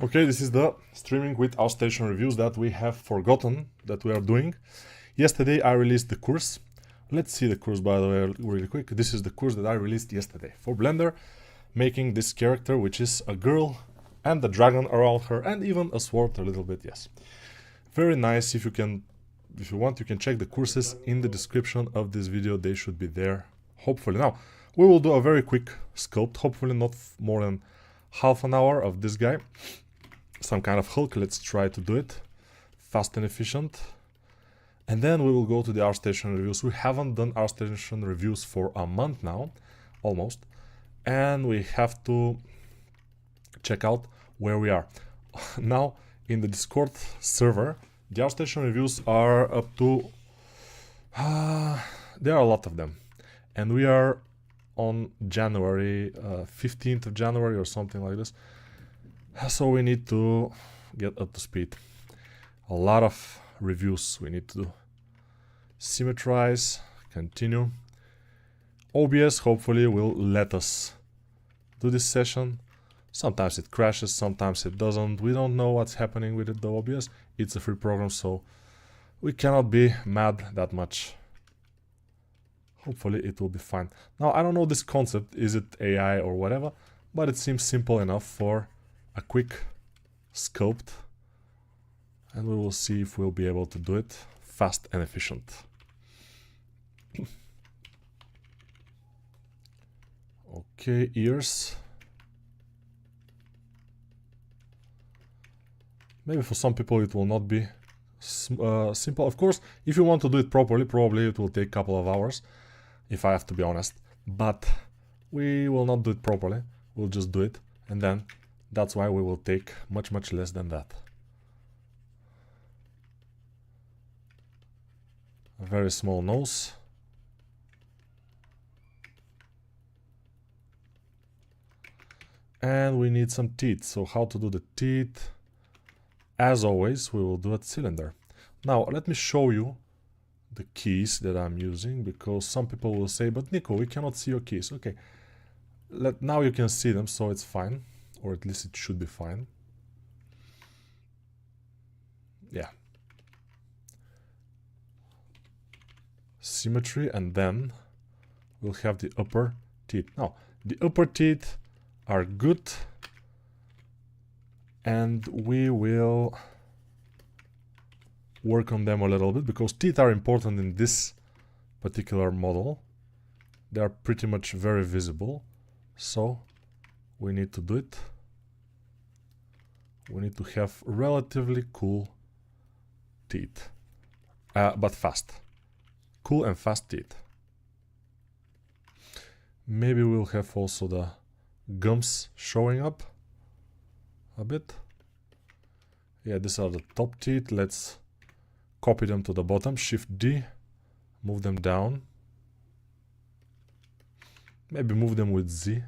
Okay, this is the streaming with Artstation reviews that we have forgotten that we are doing. Yesterday I released the course. Let's see the course, by the way, really quick. This is the course that I released yesterday for Blender, making this character, which is a girl and a dragon around her, and even a sword a little bit, yes. Very nice. If you want, you can check the courses in the description of this video. They should be there, hopefully. Now, we will do a very quick sculpt, hopefully not more than half an hour of this guy. Some kind of Hulk. Let's try to do it fast and efficient. And then we will go to the Artstation reviews. We haven't done Artstation reviews for a month now, almost. And we have to check out where we are. Now, in the Discord server, the Artstation reviews are up to... there are a lot of them. And we are on January, 15th of January or something like this. So we need to get up to speed. A lot of reviews we need to do. Symmetrize, continue. OBS hopefully will let us do this session. Sometimes it crashes, sometimes it doesn't. We don't know what's happening with the OBS. It's a free program, so we cannot be mad that much. Hopefully it will be fine. Now, I don't know this concept, is it AI or whatever, but it seems simple enough for a quick sculpt. And we will see if we'll be able to do it fast and efficient. Okay, ears. Maybe for some people it will not be simple. Of course, if you want to do it properly, probably it will take a couple of hours, if I have to be honest. But we will not do it properly. We'll just do it, and then that's why we will take much less than that. A very small nose. And we need some teeth. So how to do the teeth? As always, we will do a cylinder. Now, let me show you the keys that I'm using, because some people will say, but Nico, we cannot see your keys. Okay, now you can see them, so it's fine. Or at least it should be fine. Yeah. Symmetry, and then we'll have the upper teeth. Now, the upper teeth are good, and we will work on them a little bit, because teeth are important in this particular model. They are pretty much very visible, so we need to do it. We need to have relatively cool teeth, but fast. Cool and fast teeth. Maybe we'll have also the gums showing up a bit. Yeah, these are the top teeth. Let's copy them to the bottom. Shift D, move them down. Maybe move them with Z.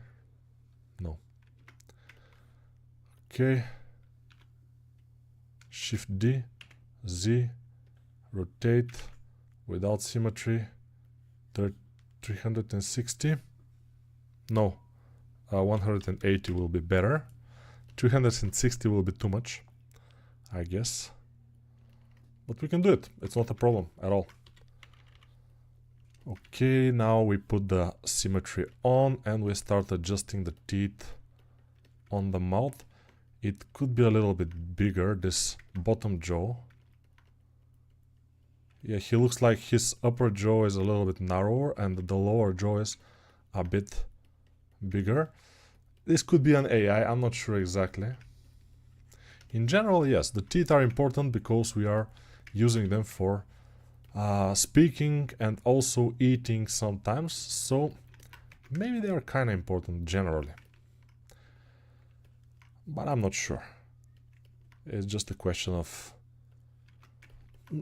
No. Okay. Shift D, Z, rotate without symmetry. 360. No, 180 will be better. 360 will be too much, I guess. But we can do it. It's not a problem at all. Okay, now we put the symmetry on and we start adjusting the teeth on the mouth. It could be a little bit bigger, this bottom jaw. Yeah, he looks like his upper jaw is a little bit narrower and the lower jaw is a bit bigger. This could be an AI, I'm not sure exactly. In general, yes, the teeth are important because we are using them for speaking and also eating sometimes, so maybe they are kind of important generally. But I'm not sure. It's just a question of...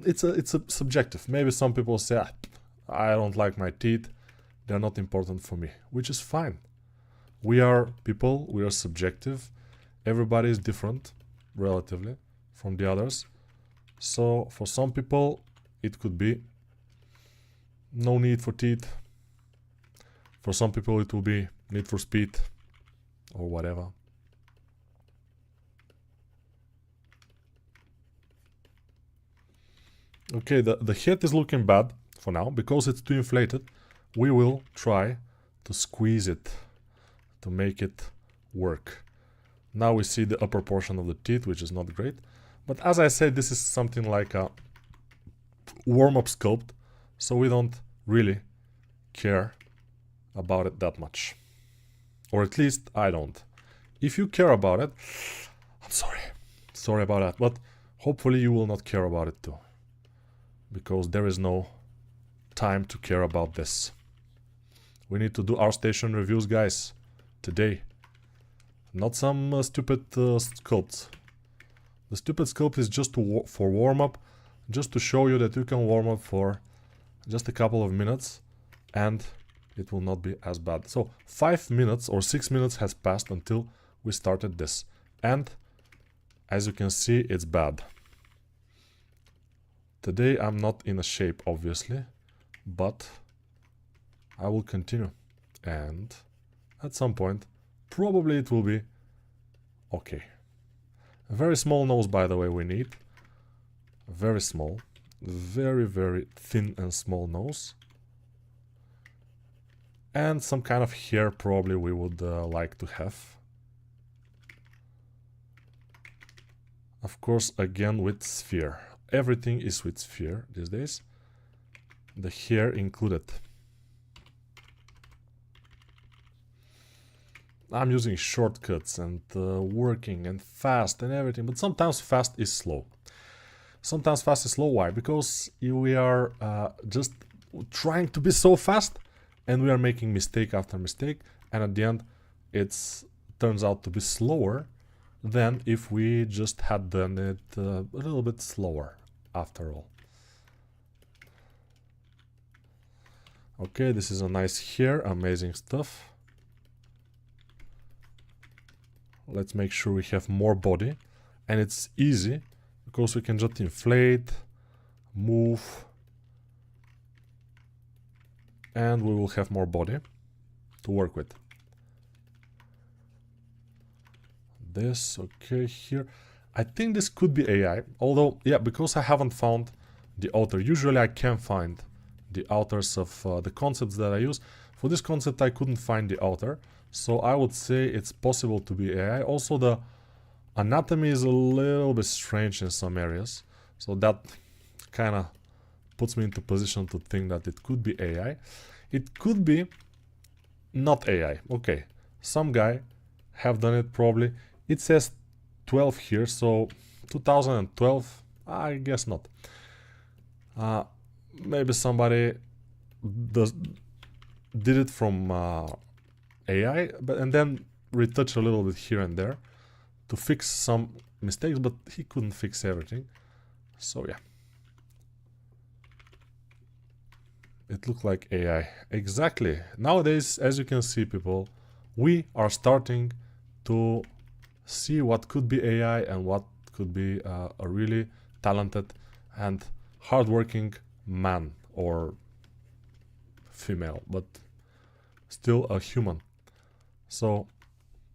It's a subjective. Maybe some people say, I don't like my teeth, they're not important for me, which is fine. We are people, we are subjective, everybody is different, relatively, from the others. So, for some people, it could be no need for teeth. For some people, it will be need for speed, or whatever. Okay, the head is looking bad for now because it's too inflated. We will try to squeeze it to make it work. Now we see the upper portion of the teeth, which is not great. But as I said, this is something like a warm-up sculpt, so we don't really care about it that much. Or at least I don't. If you care about it, I'm sorry. Sorry about that, but hopefully you will not care about it too. Because there is no time to care about this. We need to do Artstation reviews, guys, today. Not some stupid sculpts. The stupid sculpt is just for warm-up, just to show you that you can warm up for just a couple of minutes and it will not be as bad. So 5 minutes or 6 minutes has passed until we started this. And as you can see, it's bad. Today I'm not in a shape, obviously, but I will continue. And at some point, probably it will be okay. A very small nose, by the way, we need. Very small. Very, very thin and small nose. And some kind of hair probably we would like to have. Of course, again with sphere. Everything is with sphere these days. The hair included. I'm using shortcuts and working and fast and everything, but sometimes fast is slow. Sometimes fast is slow. Why? Because we are just trying to be so fast and we are making mistake after mistake, and at the end it turns out to be slower than if we just had done it a little bit slower after all. Okay, this is a nice hair, amazing stuff. Let's make sure we have more body, and it's easy because we can just inflate, move, and we will have more body to work with. This, okay, here. I think this could be AI, although, yeah, because I haven't found the author. Usually I can find the authors of the concepts that I use. For this concept I couldn't find the author, so I would say it's possible to be AI. Also, the anatomy is a little bit strange in some areas, so that kind of puts me into position to think that it could be AI. It could be not AI. Okay, some guy have done it probably. It says 12 here, so 2012, I guess not. Maybe somebody did it from AI, and then retouch a little bit here and there to fix some mistakes, but he couldn't fix everything. So yeah. It looked like AI. Exactly. Nowadays, as you can see, people, we are starting to see what could be AI and what could be a really talented and hardworking man or female, but still a human. So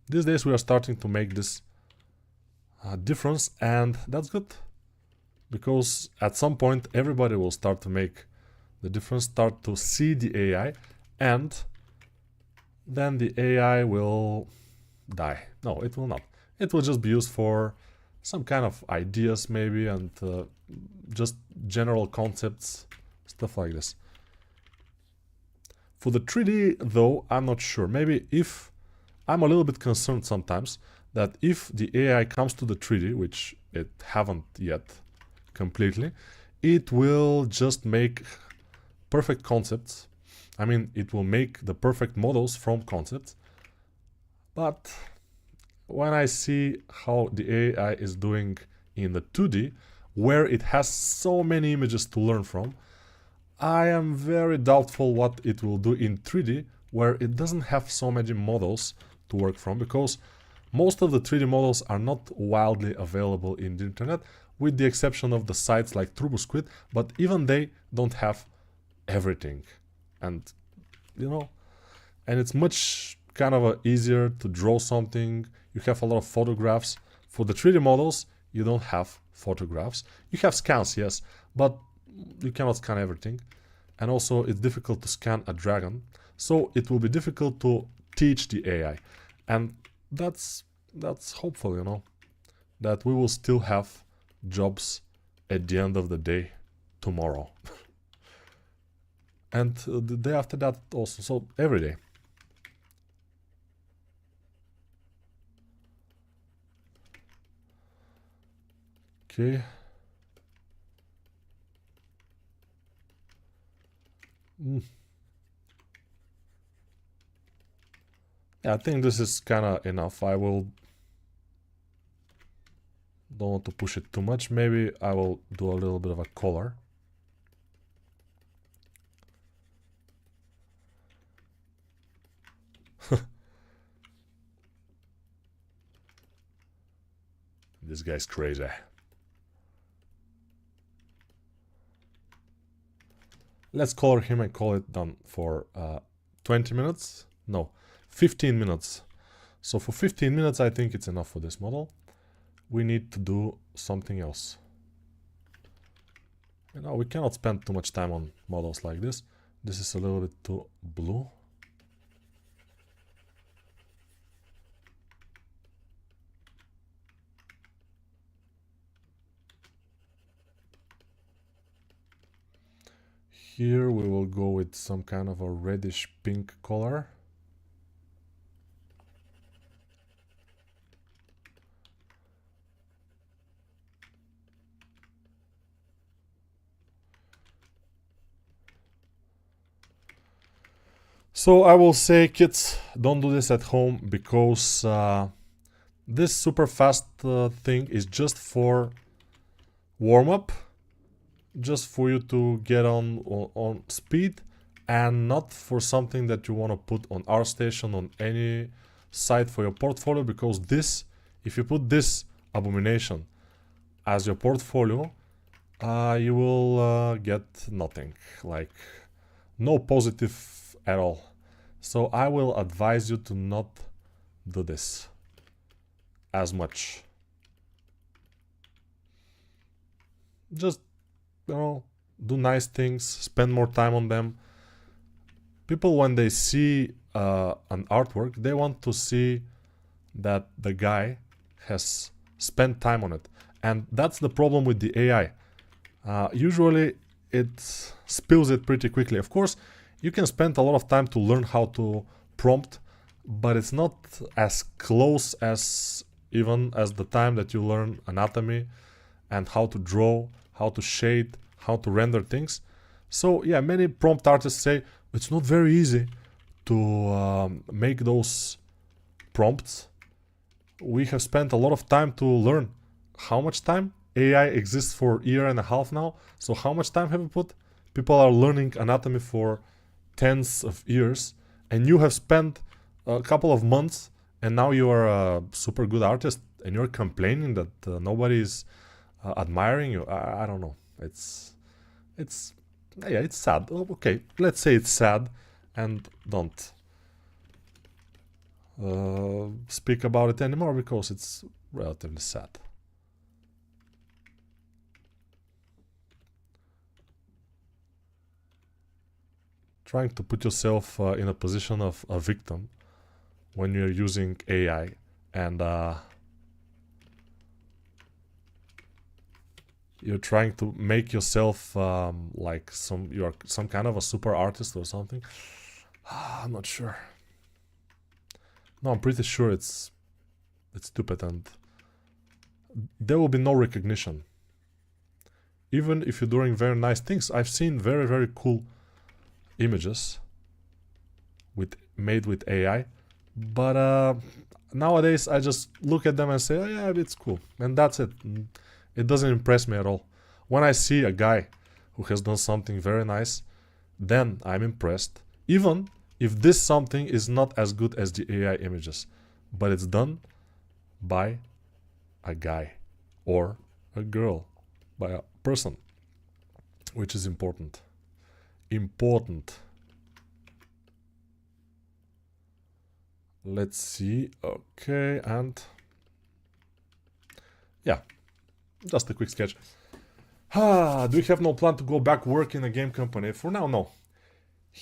these days we are starting to make this difference, and that's good, because at some point everybody will start to make the difference, start to see the AI, and then the AI will die. No, it will not. It will just be used for some kind of ideas maybe, and just general concepts, stuff like this. For the 3D though, I'm not sure. Maybe if I'm a little bit concerned sometimes that if the AI comes to the 3D, which it haven't yet completely, it will just make perfect concepts. I mean, it will make the perfect models from concepts. But when I see how the AI is doing in the 2D, where it has so many images to learn from, I am very doubtful what it will do in 3D, where it doesn't have so many models to work from, because most of the 3D models are not wildly available in the internet, with the exception of the sites like TurboSquid, but even they don't have everything. And, you know, and it's much kind of easier to draw something. You have a lot of photographs. For the 3D models, you don't have photographs. You have scans, yes, but you cannot scan everything, and also it's difficult to scan a dragon, so it will be difficult to teach the AI, and that's hopeful, you know, that we will still have jobs at the end of the day tomorrow. And the day after that also, so every day. Okay. Yeah, I think this is kind of enough. I will don't want to push it too much. Maybe I will do a little bit of a color. This guy's crazy. Let's color him and call it done for 20 minutes. No, 15 minutes. So for 15 minutes, I think it's enough for this model. We need to do something else. You know, we cannot spend too much time on models like this. This is a little bit too blue. Here we will go with some kind of a reddish pink color. So I will say, kids, don't do this at home, because this super fast thing is just for warm-up, just for you to get on speed, and not for something that you want to put on Artstation, on any site for your portfolio, because this, if you put this abomination as your portfolio, you will get nothing, like no positive at all. So I will advise you to not do this as much. Just, you know, do nice things, spend more time on them. People, when they see an artwork, they want to see that the guy has spent time on it. And that's the problem with the AI. Usually it spills it pretty quickly. Of course, you can spend a lot of time to learn how to prompt, but it's not as close as even as the time that you learn anatomy and how to draw, how to shade, how to render things. So yeah, many prompt artists say it's not very easy to make those prompts. We have spent a lot of time to learn. How much time? AI exists for a year and a half now, so how much time have we put? People are learning anatomy for tens of years, and you have spent a couple of months, and now you are a super good artist, and you're complaining that nobody is admiring you. I don't know. It's yeah, it's sad. Oh, okay, let's say it's sad, and don't speak about it anymore, because it's relatively sad. Trying to put yourself in a position of a victim when you're using AI, and you're trying to make yourself like you're some kind of a super artist or something. I'm not sure. No, I'm pretty sure it's stupid, and there will be no recognition. Even if you're doing very nice things, I've seen very, very cool images made with AI, but nowadays I just look at them and say, oh yeah, it's cool, and that's it. It doesn't impress me at all. When I see a guy who has done something very nice, then I'm impressed, even if this something is not as good as the AI images, but it's done by a guy or a girl, by a person, which is important. Let's see. Okay, and yeah, just a quick sketch. Do you have no plan to go back work in a game company? For now, no.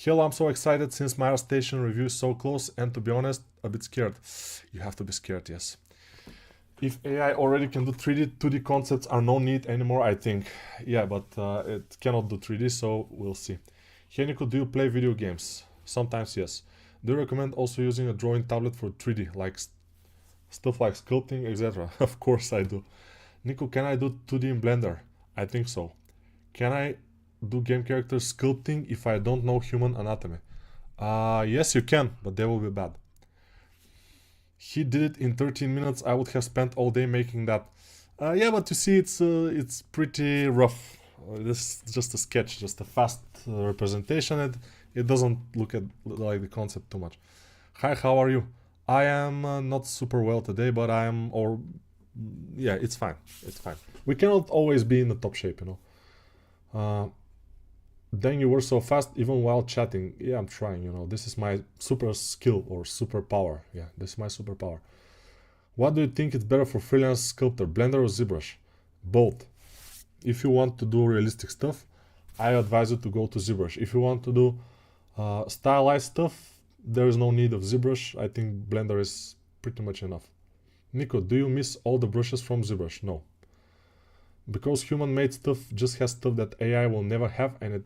Hell, I'm so excited since my Artstation review is so close, and to be honest, a bit scared. You have to be scared, yes. If AI already can do 3D, 2D concepts are no need anymore, I think. Yeah, but it cannot do 3D, so we'll see. Hey Nico, do you play video games? Sometimes, yes. Do you recommend also using a drawing tablet for 3D, like stuff like sculpting, etc.? Of course I do. Nico, can I do 2D in Blender? I think so. Can I do game characters sculpting if I don't know human anatomy? Yes, you can, but they will be bad. He did it in 13 minutes. I would have spent all day making that. Yeah, but you see, it's pretty rough. This is just a sketch, just a fast representation. It doesn't look like the concept too much. Hi, how are you? I am not super well today, but I am, or yeah, it's fine. It's fine. We cannot always be in the top shape, you know. Then you were so fast even while chatting. Yeah, I'm trying, you know. This is my super skill or superpower. Yeah, this is my superpower. What do you think is better for freelance sculptor, Blender or ZBrush? Both. If you want to do realistic stuff, I advise you to go to ZBrush. If you want to do stylized stuff, there is no need of ZBrush. I think Blender is pretty much enough. Nico, do you miss all the brushes from ZBrush? No. Because human-made stuff just has stuff that AI will never have, and it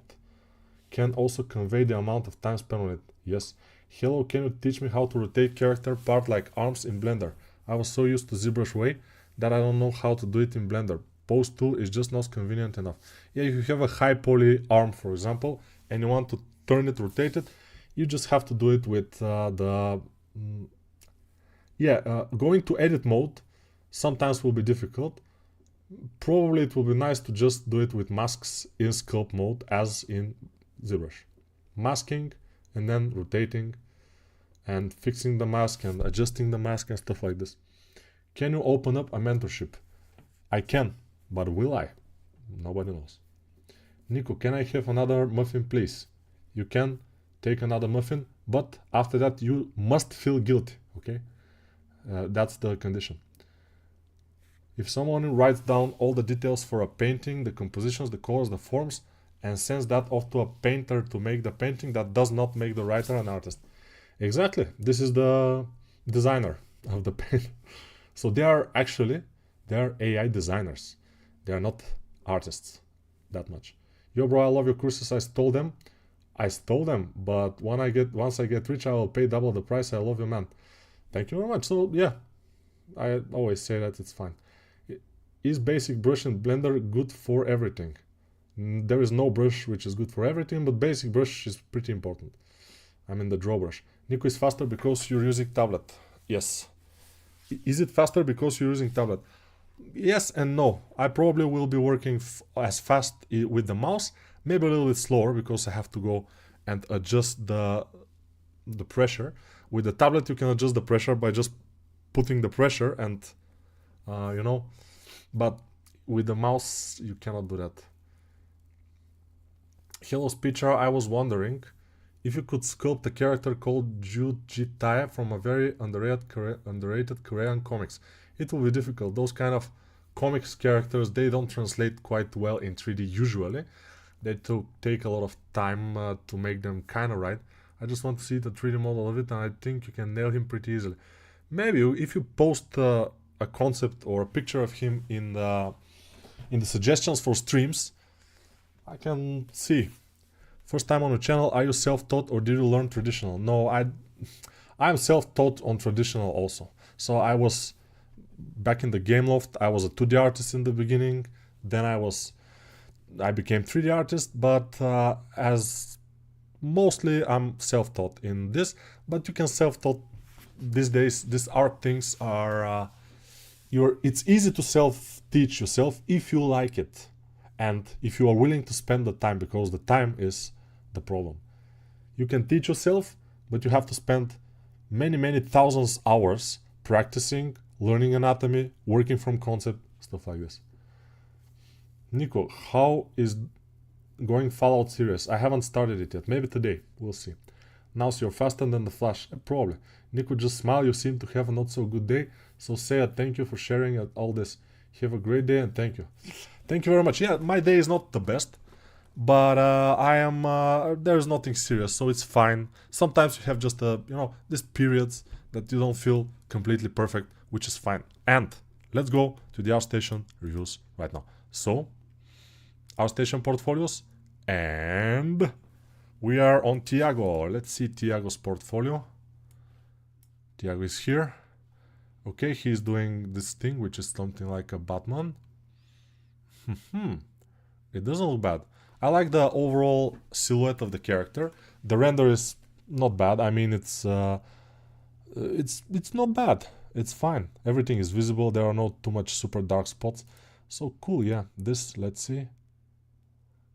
can also convey the amount of time spent on it. Yes. Hello, can you teach me how to rotate character part like arms in Blender? I was so used to ZBrush way that I don't know how to do it in Blender. Pose tool is just not convenient enough. Yeah, if you have a high poly arm, for example, and you want to turn it, rotate it, you just have to do it with going to edit mode sometimes will be difficult. Probably it will be nice to just do it with masks in sculpt mode as in ZBrush. Masking and then rotating and fixing the mask and adjusting the mask and stuff like this. Can you open up a mentorship? I can, but will I? Nobody knows. Nico, can I have another muffin please? You can take another muffin, but after that you must feel guilty, okay? That's the condition. If someone writes down all the details for a painting, the compositions, the colors, the forms, and sends that off to a painter to make the painting, that does not make the writer an artist. Exactly. This is the designer of the paint. So they are AI designers. They are not artists that much. Yo bro, I love your courses. I stole them, but once I get rich, I will pay double the price. I love you, man. Thank you very much. So yeah, I always say that it's fine. Is basic brush in Blender good for everything? There is no brush which is good for everything, but basic brush is pretty important. I mean the draw brush. Nico is faster because you're using tablet. Yes. Is it faster because you're using tablet? Yes and no. I probably will be working as fast with the mouse, maybe a little bit slower because I have to go and adjust the pressure. With the tablet you can adjust the pressure by just putting the pressure and you know, but with the mouse you cannot do that. Hello Speecher, I was wondering if you could sculpt a character called Jujitaya from a very underrated Korean comics. It will be difficult. Those kind of comics characters, they don't translate quite well in 3D usually. They take a lot of time to make them kind of right. I just want to see the 3D model of it, and I think you can nail him pretty easily. Maybe if you post a concept or a picture of him in the suggestions for streams, I can see. First time on the channel, are you self-taught or did you learn traditional? No, I'm self-taught on traditional also. So I was back in the game loft. I was a 2D artist in the beginning. Then I became 3D artist, but as mostly I'm self-taught in this. But you can self-taught these days. These art things are it's easy to self-teach yourself if you like it and if you are willing to spend the time, because the time is the problem. You can teach yourself, but you have to spend many thousands hours practicing, learning anatomy, working from concept, stuff like this. Nico, how is going Fallout series? I haven't started it yet. Maybe today. We'll see. Now you're faster than the Flash. Probably. Nico, just smile. You seem to have a not so good day. So say a thank you for sharing all this. Have a great day and thank you. Thank you very much. Yeah, my day is not the best, but I am. There's nothing serious, so it's fine. Sometimes you have just these periods that you don't feel completely perfect, which is fine. And let's go to the Artstation reviews right now. So, Artstation portfolios, and we are on Tiago. Let's see Tiago's portfolio. Tiago is here. Okay, he's doing this thing, which is something like a Batman. It doesn't look bad. I like the overall silhouette of the character. The render is not bad. I mean, it's not bad. It's fine. Everything is visible. There are not too much super dark spots. So cool, yeah. This, let's see.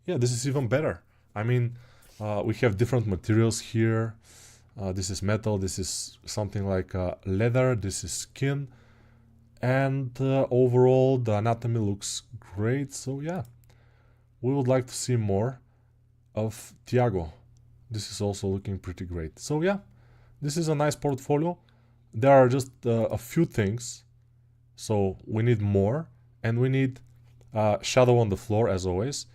Yeah, this is even better. I mean, we have different materials here. This is metal. This is something like leather. This is skin. And overall, the anatomy looks great. So yeah, we would like to see more of Tiago. This is also looking pretty great. So yeah, this is a nice portfolio. There are just a few things. So we need more. And we need shadow on the floor, as always.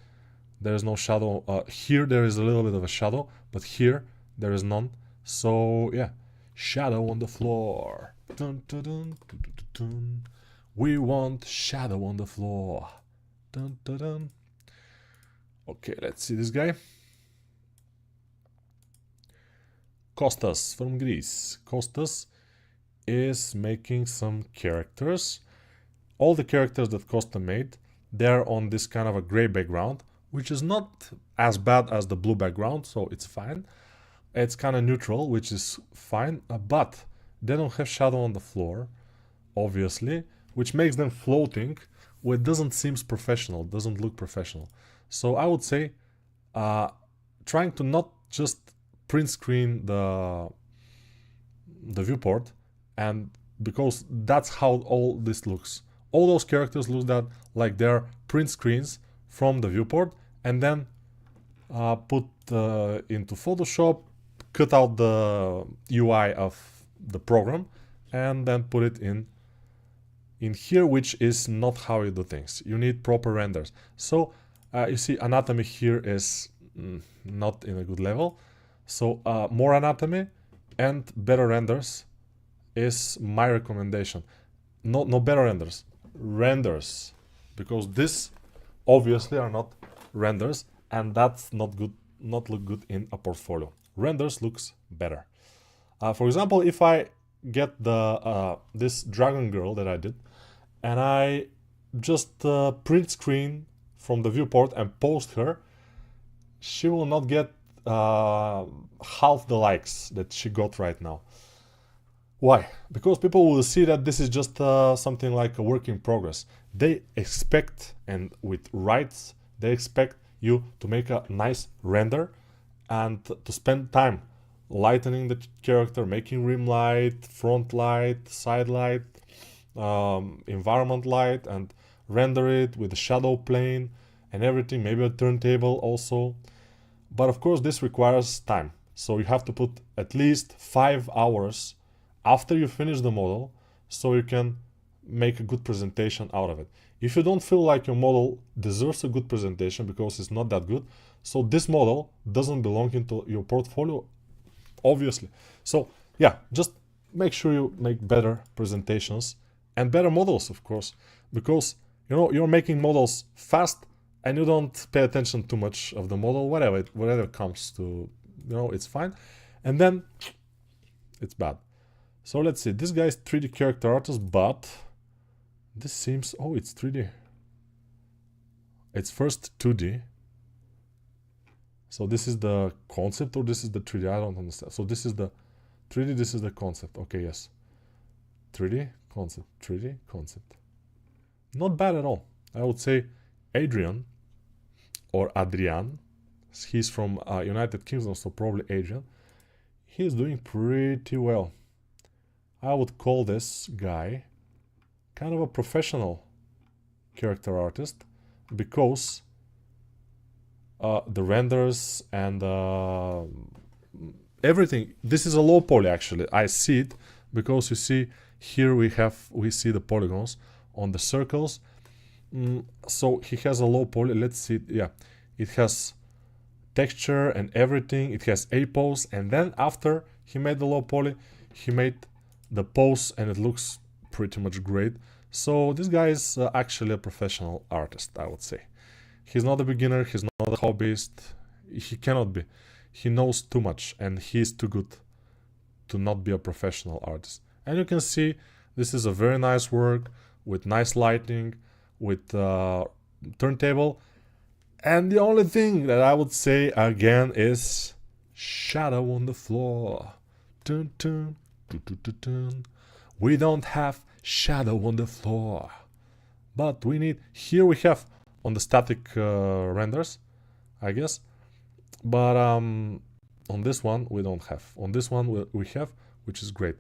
There is no shadow. Here there is a little bit of a shadow, but here there is none. So yeah, shadow on the floor. Dun, dun, dun, dun, dun, dun. We want shadow on the floor. Dun, dun, dun. Okay, let's see this guy. Kostas from Greece. Kostas is making some characters. All the characters that Costa made, they're on this kind of a gray background, which is not as bad as the blue background, so it's fine. It's kind of neutral, which is fine, but they don't have shadow on the floor, obviously, which makes them floating, which doesn't seem professional, doesn't look professional. So I would say trying to not just print screen the viewport, and because that's how all this looks. All those characters look like they're print screens from the viewport, and then put into Photoshop, cut out the UI of the program, and then put it in here, which is not how you do things. You need proper renders. So you see anatomy here is not in a good level. So more anatomy and better renders is my recommendation. No better renders, because this obviously are not renders, and that's not look good in a portfolio. Renders looks better. For example, if I get the this dragon girl that I did, and I just print screen from the viewport and post her, she will not get half the likes that she got right now. Why? Because people will see that this is just something like a work in progress. They expect, and with rights, they expect you to make a nice render and to spend time lightening the character, making rim light, front light, side light, environment light, and render it with the shadow plane and everything, maybe a turntable also. But of course this requires time, so you have to put at least 5 hours after you finish the model so you can make a good presentation out of it. If you don't feel like your model deserves a good presentation because it's not that good, so this model doesn't belong into your portfolio, obviously. So yeah, just make sure you make better presentations and better models, of course, because you're making models fast and you don't pay attention too much of the model, whatever comes to, it's fine, and then it's bad. So let's see, this guy is 3D character artist, but this seems, oh, it's 3D. It's first 2D. So this is the concept, or this is the 3D? I don't understand. So this is the 3D, this is the concept. Okay, yes. 3D, concept, 3D, concept. Not bad at all. I would say Adrian, or Adrian, he's from United Kingdom, so probably Adrian. He's doing pretty well. I would call this guy kind of a professional character artist, because the renders and everything, this is a low poly actually. I see it because you see here we see the polygons on the circles, So he has a low poly. Let's see. Yeah, it has texture and everything. It has a pose, and then after he made the low poly, he made the pose, and it looks pretty much great. So this guy is actually a professional artist, I would say. He's not a beginner. He's not a hobbyist. He cannot be. He knows too much, and he's too good to not be a professional artist. And you can see this is a very nice work with nice lighting, with turntable. And the only thing that I would say again is shadow on the floor. Dun, dun, dun, dun, dun, dun. We don't have shadow on the floor, but we need. Here we have on the static renders, I guess, but on this one we don't have. On this one we have, which is great.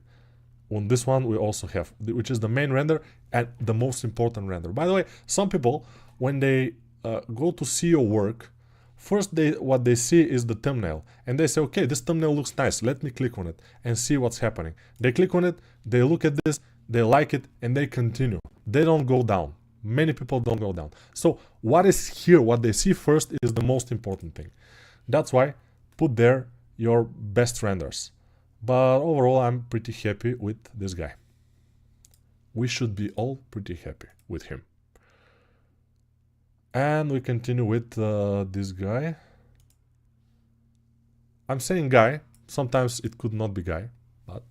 On this one we also have, which is the main render and the most important render. By the way, some people, when they go to see your work, first what they see is the thumbnail, and they say, okay, this thumbnail looks nice, let me click on it and see what's happening. They click on it, they look at this, they like it, and they continue. They don't go down. Many people don't go down. So what is here, what they see first, is the most important thing. That's why put there your best renders. But overall, I'm pretty happy with this guy. We should be all pretty happy with him. And we continue with this guy. I'm saying guy. Sometimes it could not be guy, but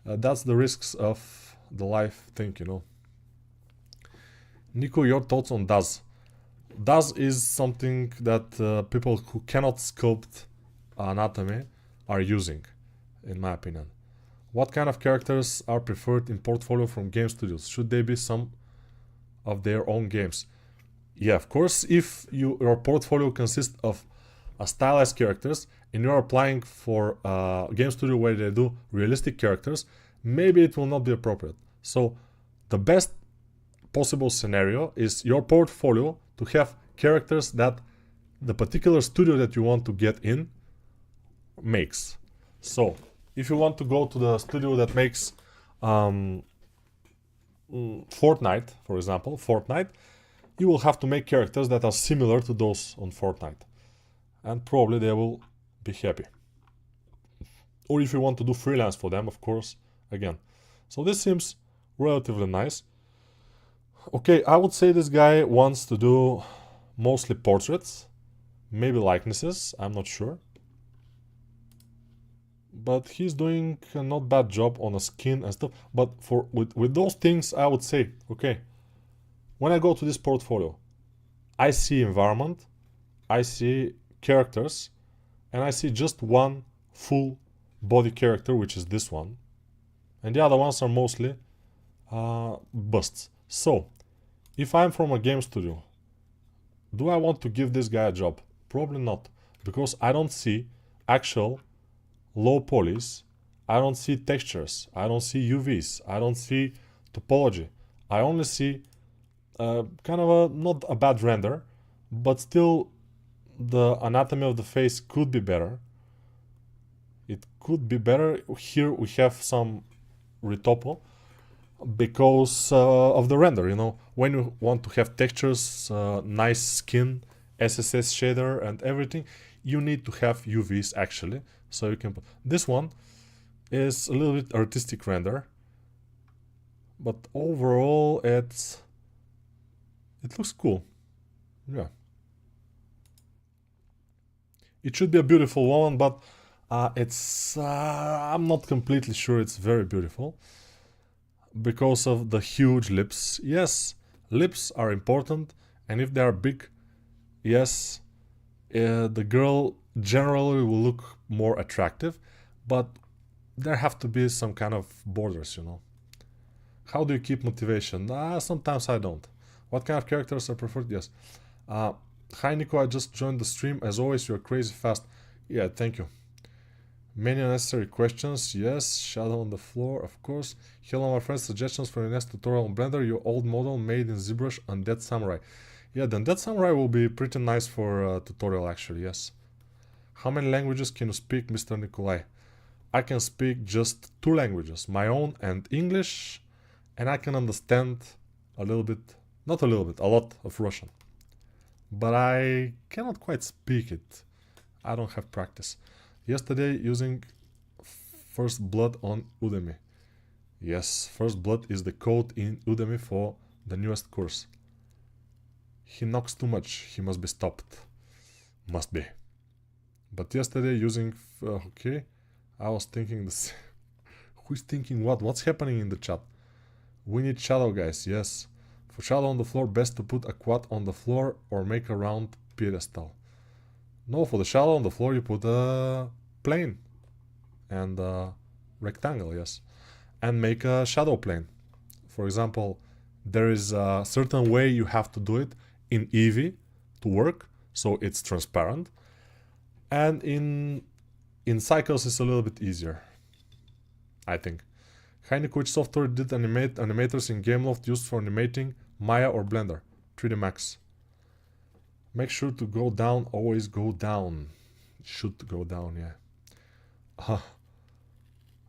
that's the risks of the life thing, you know. Nico, your thoughts on DAZ? DAZ is something that people who cannot sculpt anatomy are using, in my opinion. What kind of characters are preferred in portfolio from game studios? Should they be some of their own games? Yeah, of course, if your portfolio consists of stylized characters and you're applying for a game studio where they do realistic characters, maybe it will not be appropriate. So the best possible scenario is your portfolio to have characters that the particular studio that you want to get in makes. So if you want to go to the studio that makes Fortnite, for example, you will have to make characters that are similar to those on Fortnite, and probably they will be happy. Or if you want to do freelance for them, of course, again. So this seems relatively nice. Okay, I would say this guy wants to do mostly portraits, maybe likenesses, I'm not sure. But he's doing a not bad job on a skin and stuff. But with those things, I would say, okay, when I go to this portfolio, I see environment, I see characters, and I see just one full body character, which is this one. And the other ones are mostly busts. So, if I'm from a game studio, do I want to give this guy a job? Probably not, because I don't see actual low polys, I don't see textures, I don't see UVs, I don't see topology. I only see kind of a, not a bad render, but still the anatomy of the face could be better. It could be better. Here we have some retopo because of the render, you know. When you want to have textures, nice skin, SSS shader and everything, you need to have UVs actually. So you can put this one is a little bit artistic render, but overall it looks cool. Yeah, it should be a beautiful one, but it's I'm not completely sure it's very beautiful because of the huge lips. Yes, lips are important, and if they are big, yes, the girl generally will look more attractive, but there have to be some kind of borders, you know. How do you keep motivation? Sometimes I don't. What kind of characters are preferred? Yes. Hi Nico, I just joined the stream. As always, you're crazy fast. Yeah, thank you. Many unnecessary questions. Yes. Shadow on the floor, of course. Hello my friends, suggestions for your next tutorial on Blender. Your old model made in ZBrush Undead Samurai. Yeah, the Undead Samurai will be pretty nice for a tutorial actually, yes. How many languages can you speak, Mr. Nikolai? I can speak just 2 languages, my own and English, and I can understand a little bit Not a little bit, a lot of Russian. But I cannot quite speak it. I don't have practice. Yesterday using First Blood on Udemy. Yes, First Blood is the code in Udemy for the newest course. He knocks too much, he must be stopped. Must be. But yesterday using... okay, I was thinking this. Who's thinking what? What's happening in the chat? We need shadow, guys, yes. For shadow on the floor, best to put a quad on the floor or make a round pedestal. No, for the shadow on the floor you put a plane and a rectangle, yes. And make a shadow plane. For example, there is a certain way you have to do it in Eevee to work, so it's transparent. And in Cycles it's a little bit easier, I think. Heineken, which software did animators in Gameloft used for animating Maya or Blender? 3D Max. Make sure to go down, always go down. Should go down, yeah.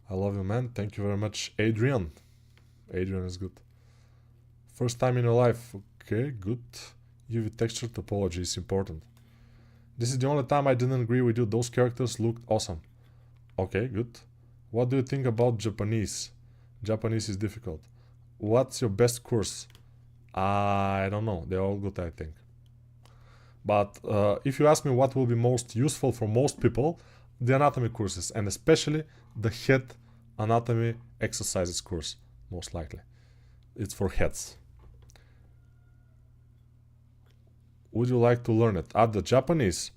I love you, man. Thank you very much, Adrian. Adrian is good. First time in your life. Okay, good. UV texture topology is important. This is the only time I didn't agree with you. Those characters looked awesome. Okay, good. What do you think about Japanese? Japanese is difficult. What's your best course? I don't know. They're all good, I think. But if you ask me what will be most useful for most people, the anatomy courses, and especially the head anatomy exercises course, most likely. It's for heads. Would you like to learn it? The Japanese?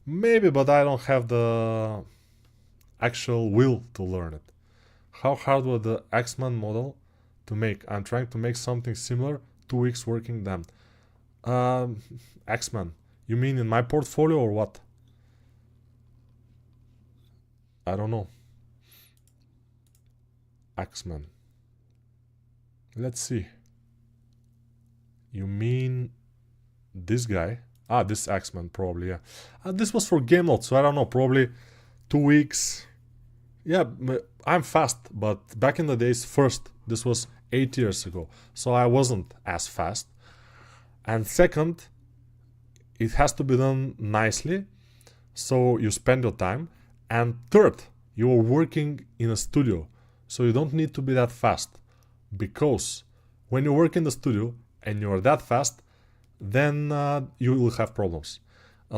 Maybe, but I don't have the actual will to learn it. How hard was the X-Men model to make? I'm trying to make something similar. 2 weeks working them. X-Men. You mean in my portfolio or what? I don't know. X-Men. Let's see. You mean this guy? This X-Men probably, yeah. This was for Gameloft, so I don't know, probably 2 weeks. Yeah, I'm fast, but back in the days, first, this was 8 years ago, so I wasn't as fast. And second, it has to be done nicely, so you spend your time. And third, you are working in a studio, so you don't need to be that fast. Because when you work in the studio and you are that fast, then you will have problems.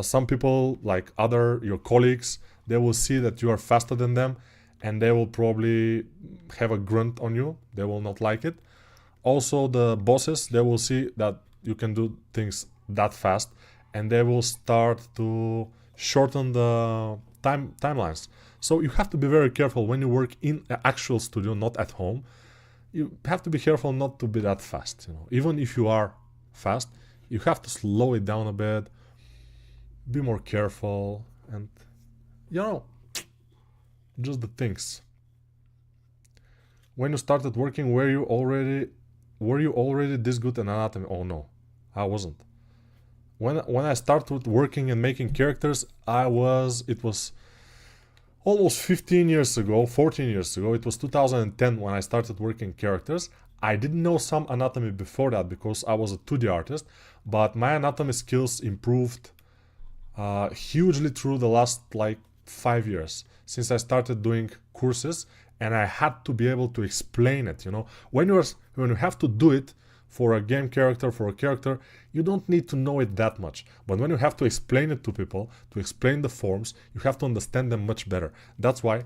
Some people, like your colleagues, they will see that you are faster than them, and they will probably have a grunt on you. They will not like it. Also, the bosses, they will see that you can do things that fast, and they will start to shorten the timelines. So you have to be very careful when you work in an actual studio, not at home. You have to be careful not to be that fast. Even if you are fast, you have to slow it down a bit, be more careful, and just the things. When you started working, were you already this good in anatomy? Oh no, I wasn't. When I started working and making characters, it was almost 15 years ago, 14 years ago. It was 2010 when I started working characters. I didn't know some anatomy before that because I was a 2D artist, but my anatomy skills improved hugely through the last 5 years since I started doing courses, and I had to be able to explain it. When you have to do it for a game character, for a character, you don't need to know it that much. But when you have to explain it to people, to explain the forms, you have to understand them much better. That's why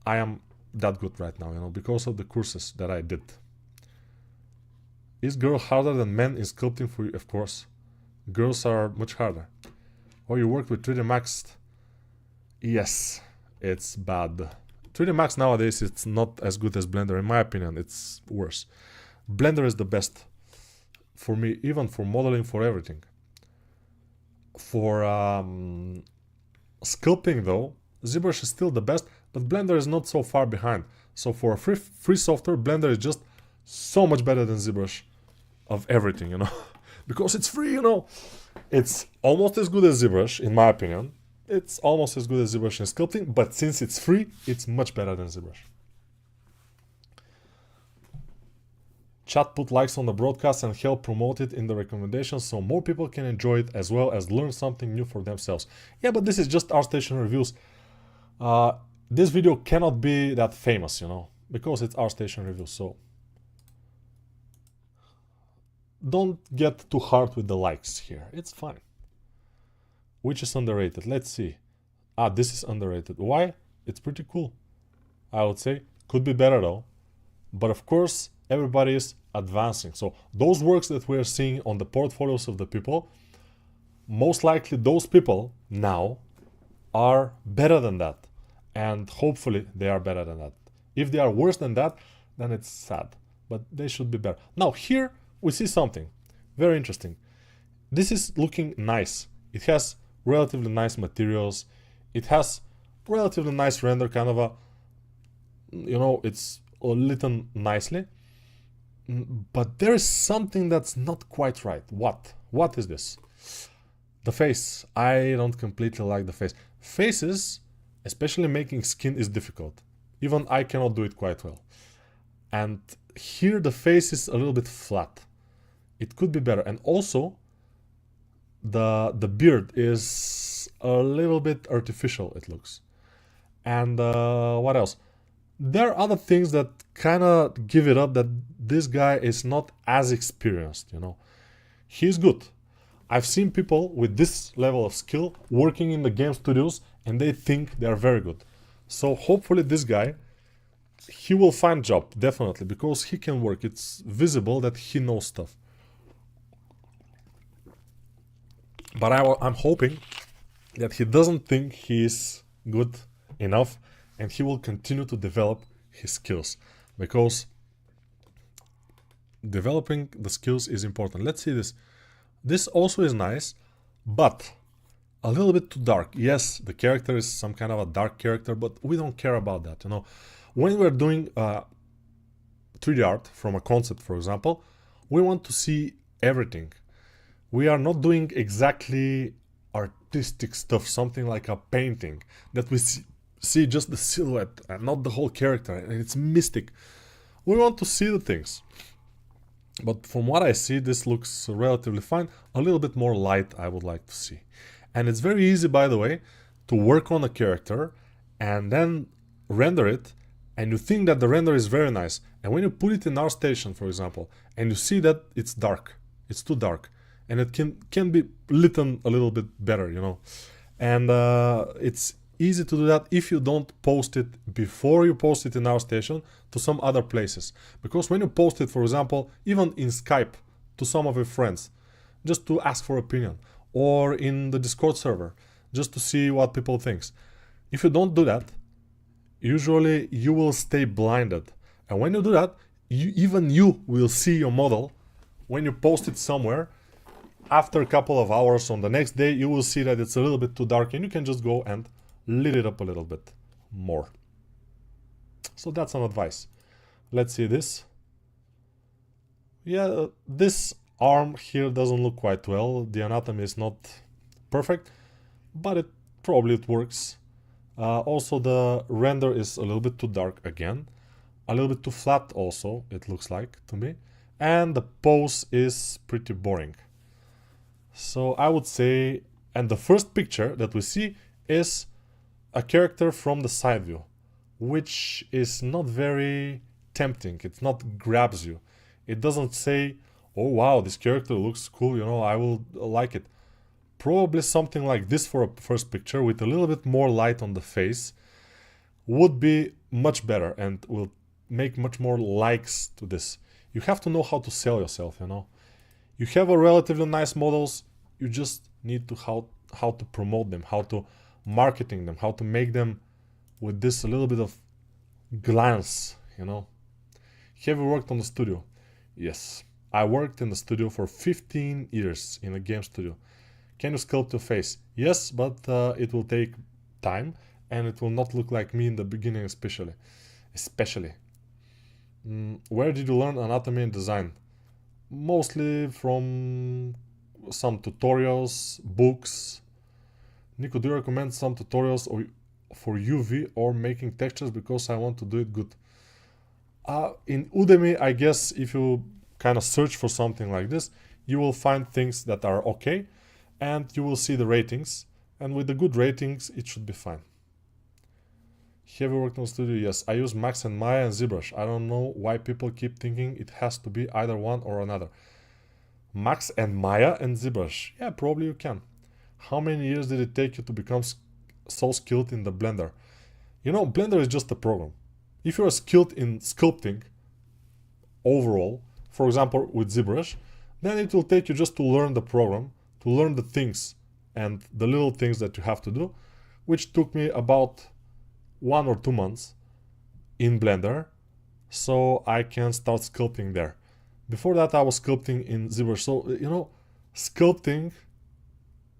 I am that good right now, because of the courses that I did. Is girl harder than men in sculpting for you? Of course. Girls are much harder. Oh, you worked with 3D Max? Yes, it's bad. 3D Max nowadays, it's not as good as Blender. In my opinion, it's worse. Blender is the best for me, even for modeling, for everything. For sculpting though, ZBrush is still the best, but Blender is not so far behind. So for a free software, Blender is just so much better than ZBrush of everything, because it's free, It's almost as good as ZBrush, in my opinion. It's almost as good as ZBrush in sculpting, but since it's free, it's much better than ZBrush. Chat put likes on the broadcast and help promote it in the recommendations so more people can enjoy it as well as learn something new for themselves. Yeah, but this is just Artstation reviews. This video cannot be that famous, you know, because it's Artstation reviews, so don't get too hard with the likes here. It's fine. Which is underrated? Let's see. This is underrated. Why? It's pretty cool, I would say. Could be better though. But of course, everybody is advancing. So those works that we're seeing on the portfolios of the people, most likely those people now are better than that. And hopefully they are better than that. If they are worse than that, then it's sad. But they should be better. Now here we see something very interesting. This is looking nice. It has relatively nice materials. It has relatively nice render, kind of a, you know, it's lit nicely. But there is something that's not quite right. What is this? The face. I don't completely like the face. Faces, especially making skin, is difficult. Even I cannot do it quite well. And here the face is a little bit flat. It could be better. And also the beard is a little bit artificial, it looks. And what else? There are other things that kind of give it up that this guy is not as experienced, you know. He's good. I've seen people with this level of skill working in the game studios and they think they're very good. So hopefully this guy, he will find job, definitely, because he can work. It's visible that he knows stuff. But I'm hoping that he doesn't think he's good enough and he will continue to develop his skills, because developing the skills is important. Let's see this. This also is nice, but a little bit too dark. Yes, the character is some kind of a dark character, but we don't care about that, you know. When we're doing 3D art from a concept, for example, we want to see everything. We are not doing exactly artistic stuff, something like a painting that we see just the silhouette and not the whole character, and it's mystic. We want to see the things. But from what I see, this looks relatively fine. A little bit more light I would like to see. And it's very easy, by the way, to work on a character and then render it, and you think that the render is very nice. And when you put it in Artstation, for example, and you see that it's dark, it's too dark, and it can be lit a little bit better, you know. And it's easy to do that if you don't post it before you post it in Artstation to some other places. Because when you post it, for example, even in Skype to some of your friends, just to ask for opinion, or in the Discord server, just to see what people think. If you don't do that, usually you will stay blinded. And when you do that, even you will see your model when you post it somewhere. After a couple of hours on the next day, you will see that it's a little bit too dark, and you can just go and lit it up a little bit more. So that's an advice. Let's see this. Yeah, this arm here doesn't look quite well. The anatomy is not perfect, but it works. Also the render is a little bit too dark again. A little bit too flat also, it looks like to me. And the pose is pretty boring. So I would say, and the first picture that we see is a character from the side view, which is not very tempting. It not grabs you. It doesn't say, oh wow, this character looks cool, you know, I will like it. Probably something like this for a first picture with a little bit more light on the face would be much better and will make much more likes to this. You have to know how to sell yourself, you know. You have a relatively nice models, you just need to how to promote them, how to marketing them, how to make them with this a little bit of glance, you know. Have you worked on the studio? Yes, I worked in the studio for 15 years in a game studio. Can you sculpt your face? Yes, but it will take time and it will not look like me in the beginning, especially. Where did you learn anatomy and design? Mostly from some tutorials, books. Nico, do you recommend some tutorials for UV or making textures, because I want to do it good? In Udemy, I guess if you kind of search for something like this, you will find things that are okay, and you will see the ratings, and with the good ratings it should be fine. Have you worked on studio? Yes, I use Max and Maya and ZBrush. I don't know why people keep thinking it has to be either one or another. Max and Maya and ZBrush. Yeah, probably you can. How many years did it take you to become so skilled in the Blender? You know, Blender is just a program. If you are skilled in sculpting overall, for example with ZBrush, then it will take you just to learn the program, to learn the things and the little things that you have to do, which took me about 1 or 2 months in Blender, so I can start sculpting there. Before that I was sculpting in ZBrush. So, you know, sculpting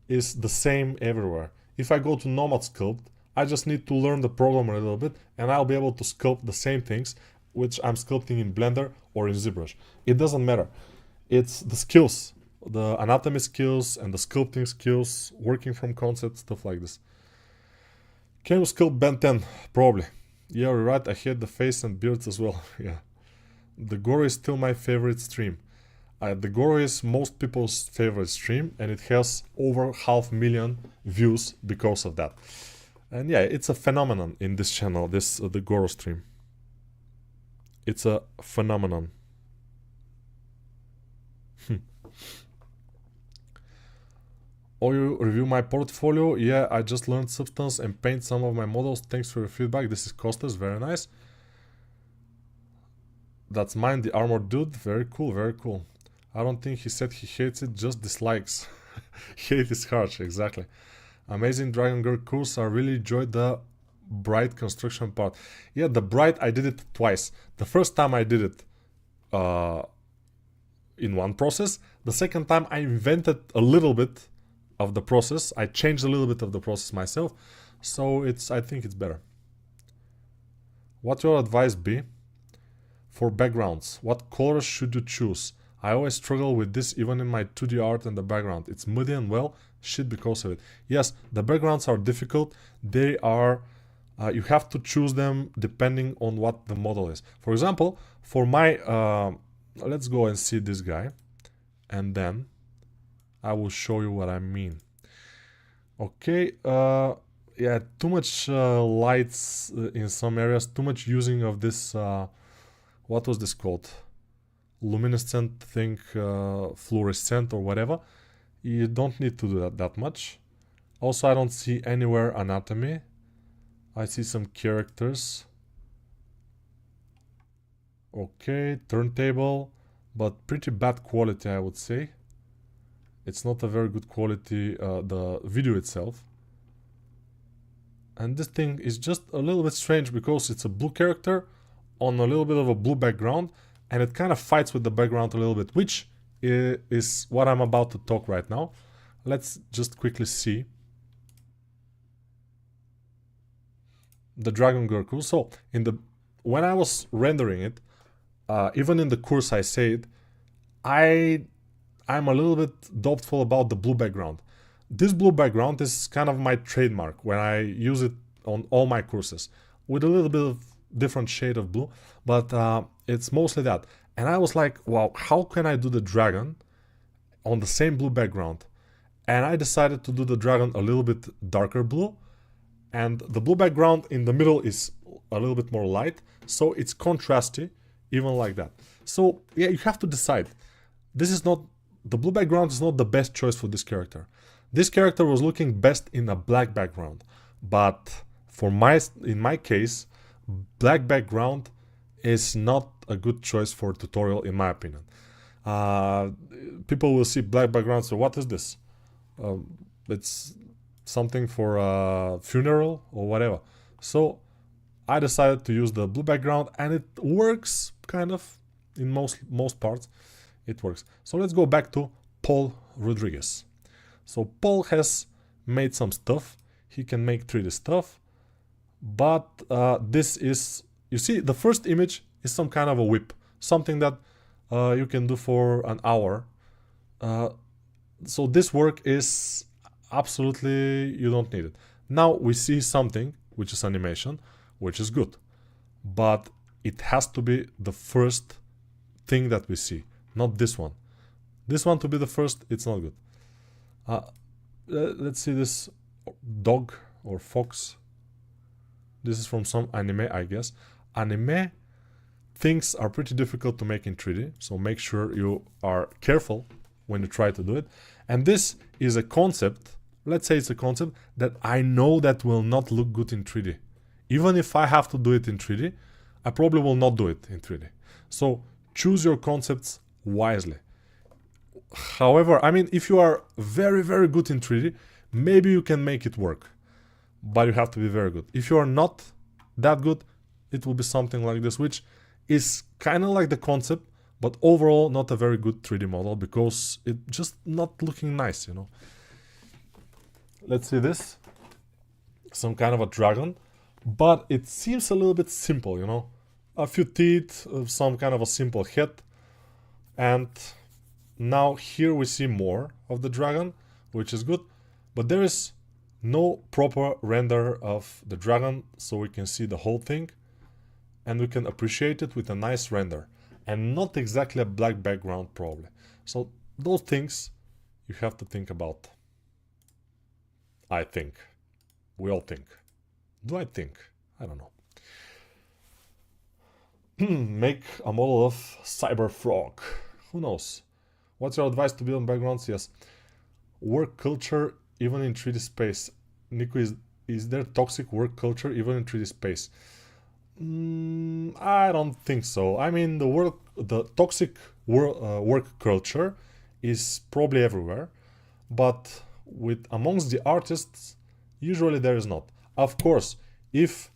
is the same everywhere. If I go to Nomad Sculpt, I just need to learn the program a little bit and I'll be able to sculpt the same things which I'm sculpting in Blender or in ZBrush. It doesn't matter. It's the skills, the anatomy skills and the sculpting skills, working from concept, stuff like this. Can you sculpt Ben 10? Probably. Yeah, you're right, I hate the face and beards as well. Yeah. The Goro is still my favorite stream. The Goro is most people's favorite stream, and it has over 500,000 views because of that. And yeah, it's a phenomenon in this channel, this the Goro stream. It's a phenomenon. Oh, you review my portfolio? Yeah, I just learned Substance and paint some of my models. Thanks for your feedback. This is Costas, very nice. That's mine, the armored dude. Very cool, very cool. I don't think he said he hates it, just dislikes. Hate is harsh, exactly. Amazing Dragon Girl course. I really enjoyed the bright construction part. Yeah, the bright, I did it twice. The first time I did it in one process. The second time I invented a little bit of the process. I changed a little bit of the process myself. So I think it's better. What your advice be for backgrounds? What colors should you choose? I always struggle with this even in my 2D art and the background. It's muddy and well, shit because of it. Yes, the backgrounds are difficult. They are, you have to choose them depending on what the model is. For example, for my, let's go and see this guy. And then I will show you what I mean. Okay, yeah, too much lights in some areas, too much using of this, what was this called? Luminescent thing, fluorescent or whatever. You don't need to do that much. Also, I don't see anywhere anatomy. I see some characters. Okay, turntable, but pretty bad quality, I would say. It's not a very good quality, the video itself. And this thing is just a little bit strange because it's a blue character on a little bit of a blue background, and it kind of fights with the background a little bit, which is what I'm about to talk right now. Let's just quickly see the Dragon Girl. So when I was rendering it, even in the course I said, I'm a little bit doubtful about the blue background. This blue background is kind of my trademark when I use it on all my courses, with a little bit of different shade of blue, but it's mostly that. And I was like, wow, how can I do the dragon on the same blue background? And I decided to do the dragon a little bit darker blue, and the blue background in the middle is a little bit more light, so it's contrasty, even like that. So yeah, you have to decide. The blue background is not the best choice for this character. This character was looking best in a black background, but in my case, black background is not a good choice for a tutorial, in my opinion. People will see black background, so what is this? It's something for a funeral or whatever. So I decided to use the blue background, and it works kind of in most parts. It works. So let's go back to Paul Rodriguez. So Paul has made some stuff. He can make 3D stuff, but this is, you see, the first image is some kind of a whip, something that you can do for an hour. So this work is absolutely, you don't need it. Now we see something which is animation, which is good, but it has to be the first thing that we see. not this one. This one to be the first, it's not good. Let's see this dog or fox. This is from some anime, I guess. Anime things are pretty difficult to make in 3D, so make sure you are careful when you try to do it. And this is a concept, let's say it's a concept that I know that will not look good in 3D. Even if I have to do it in 3D, I probably will not do it in 3D. So choose your concepts wisely. However, I mean, if you are very, very good in 3D, maybe you can make it work. But you have to be very good. If you are not that good, it will be something like this, which is kind of like the concept, but overall not a very good 3D model because it's just not looking nice, you know. Let's see this. Some kind of a dragon, but it seems a little bit simple, you know. A few teeth, some kind of a simple head. And now here we see more of the dragon, which is good, but there is no proper render of the dragon, so we can see the whole thing and we can appreciate it with a nice render and not exactly a black background probably. So those things you have to think about. I think. We all think. Do I think? I don't know. Make a model of Cyber Frog. Who knows? What's your advice to build backgrounds? Yes. Work culture even in 3D space. Nico, is there toxic work culture even in 3D space? I don't think so. I mean, the toxic work culture is probably everywhere, but amongst the artists, usually there is not. Of course, if,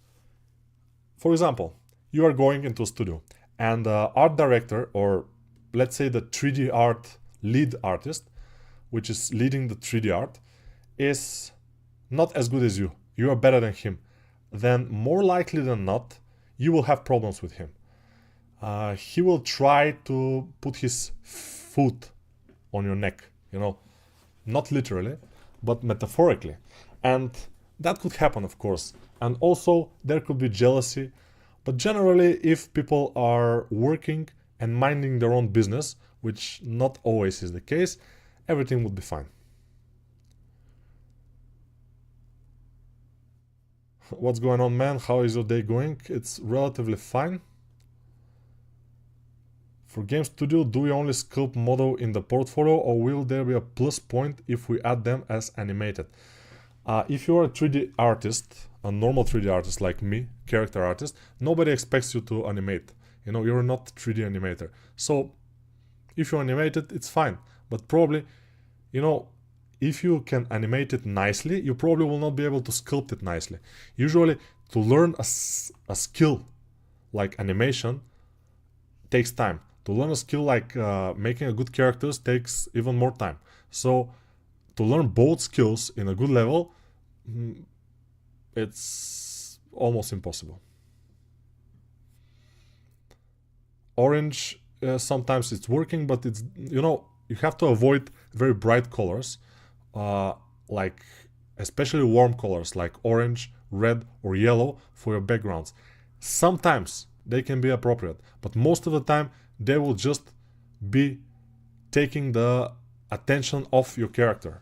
for example, you are going into a studio and the art director, or let's say the 3D art lead artist, which is leading the 3D art, is not as good as you are better than him, then more likely than not, you will have problems with him. He will try to put his foot on your neck, you know, not literally, but metaphorically. And that could happen, of course. And also there could be jealousy. But generally, if people are working and minding their own business, which not always is the case, everything would be fine. What's going on, man? How is your day going? It's relatively fine. For Game Studio, do we only sculpt model in the portfolio, or will there be a plus point if we add them as animated? If you are a 3D artist, a normal 3D artist like me, character artist, nobody expects you to animate. You know, you're not 3D animator. So if you animate it, it's fine. But probably, you know, if you can animate it nicely, you probably will not be able to sculpt it nicely. Usually, to learn a skill like animation takes time. To learn a skill like making a good characters takes even more time. So to learn both skills in a good level, it's almost impossible. Orange, sometimes it's working, but it's, you know, you have to avoid very bright colors, like especially warm colors like orange, red or yellow for your backgrounds. Sometimes they can be appropriate, but most of the time they will just be taking the attention of your character,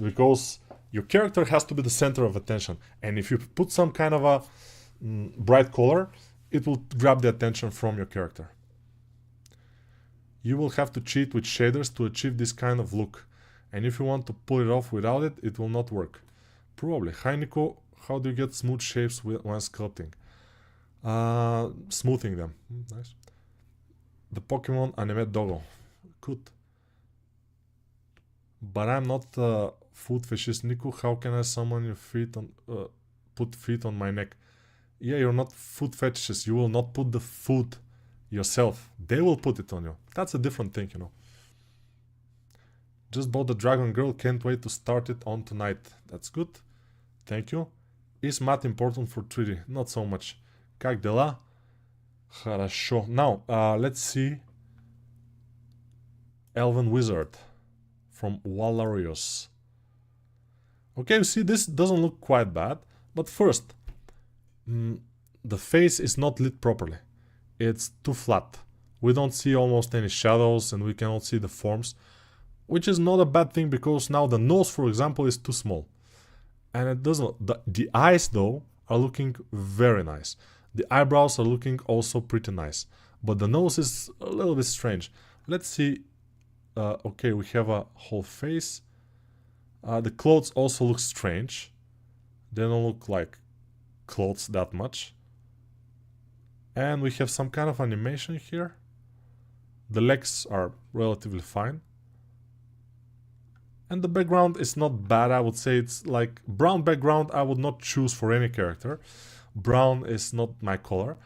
because your character has to be the center of attention, and if you put some kind of a bright color, it will grab the attention from your character. You will have to cheat with shaders to achieve this kind of look, and if you want to pull it off without it, it will not work. Probably. Hi Nico, how do you get smooth shapes when sculpting? Smoothing them. Nice. The Pokemon anime doggo. Good. But I'm not a foot fetishist. Nico, how can I summon your feet on put feet on my neck? Yeah, you're not foot fetishist. You will not put the foot yourself. They will put it on you. That's a different thing, you know. Just bought the Dragon Girl. Can't wait to start it on tonight. That's good. Thank you. Is math important for 3D? Not so much. Как дела? Хорошо. Now, let's see. Elven Wizard from Walarius. Okay, you see, this doesn't look quite bad. But first, the face is not lit properly. It's too flat. We don't see almost any shadows and we cannot see the forms, which is not a bad thing because now the nose, for example, is too small. And it doesn't. The eyes, though, are looking very nice. The eyebrows are looking also pretty nice. But the nose is a little bit strange. Let's see. Okay, we have a whole face. The clothes also look strange. They don't look like clothes that much. And we have some kind of animation here. The legs are relatively fine. And the background is not bad. I would say it's like brown background I would not choose for any character. Brown is not my color.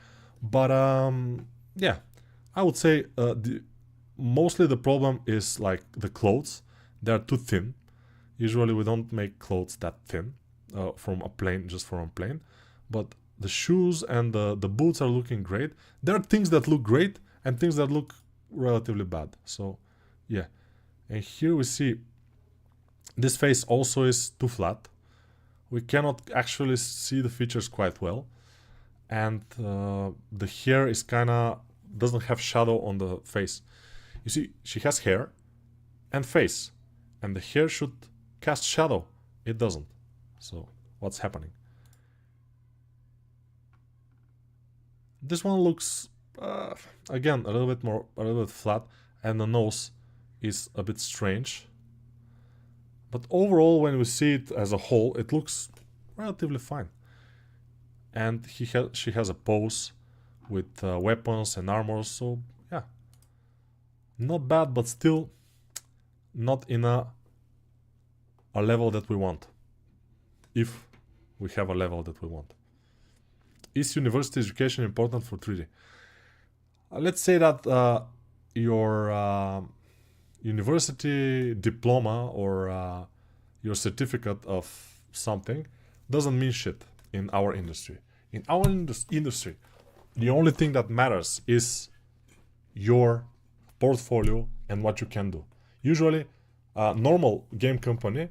But yeah, I would say mostly the problem is like the clothes. They are too thin. Usually we don't make clothes that thin from a plane, just from a plane. But the shoes and the boots are looking great. There are things that look great and things that look relatively bad. So yeah, and here we see this face also is too flat. We cannot actually see the features quite well. And the hair is kinda doesn't have shadow on the face. You see, she has hair and face. And the hair should cast shadow. It doesn't. So what's happening? This one looks again a little bit flat, and the nose is a bit strange. But overall, when we see it as a whole, it looks relatively fine. And she has a pose with weapons and armor, so yeah, not bad, but still not in a level that we want. If we have a level that we want. Is university education important for 3D? Let's say that your university diploma or your certificate of something doesn't mean shit in our industry. In our industry, the only thing that matters is your portfolio and what you can do. Usually, a normal game company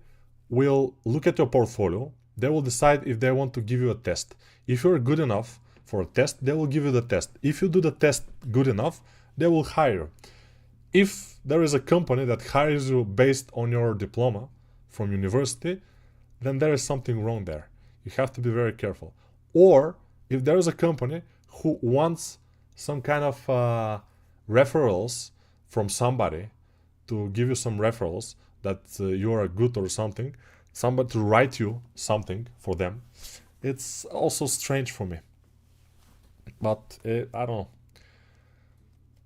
will look at your portfolio. They will decide if they want to give you a test. If you're good enough for a test, they will give you the test. If you do the test good enough, they will hire you. If there is a company that hires you based on your diploma from university, then there is something wrong there. You have to be very careful. Or if there is a company who wants some kind of referrals from somebody to give you some referrals that you are good or something, somebody to write you something for them, it's also strange for me. But I don't know.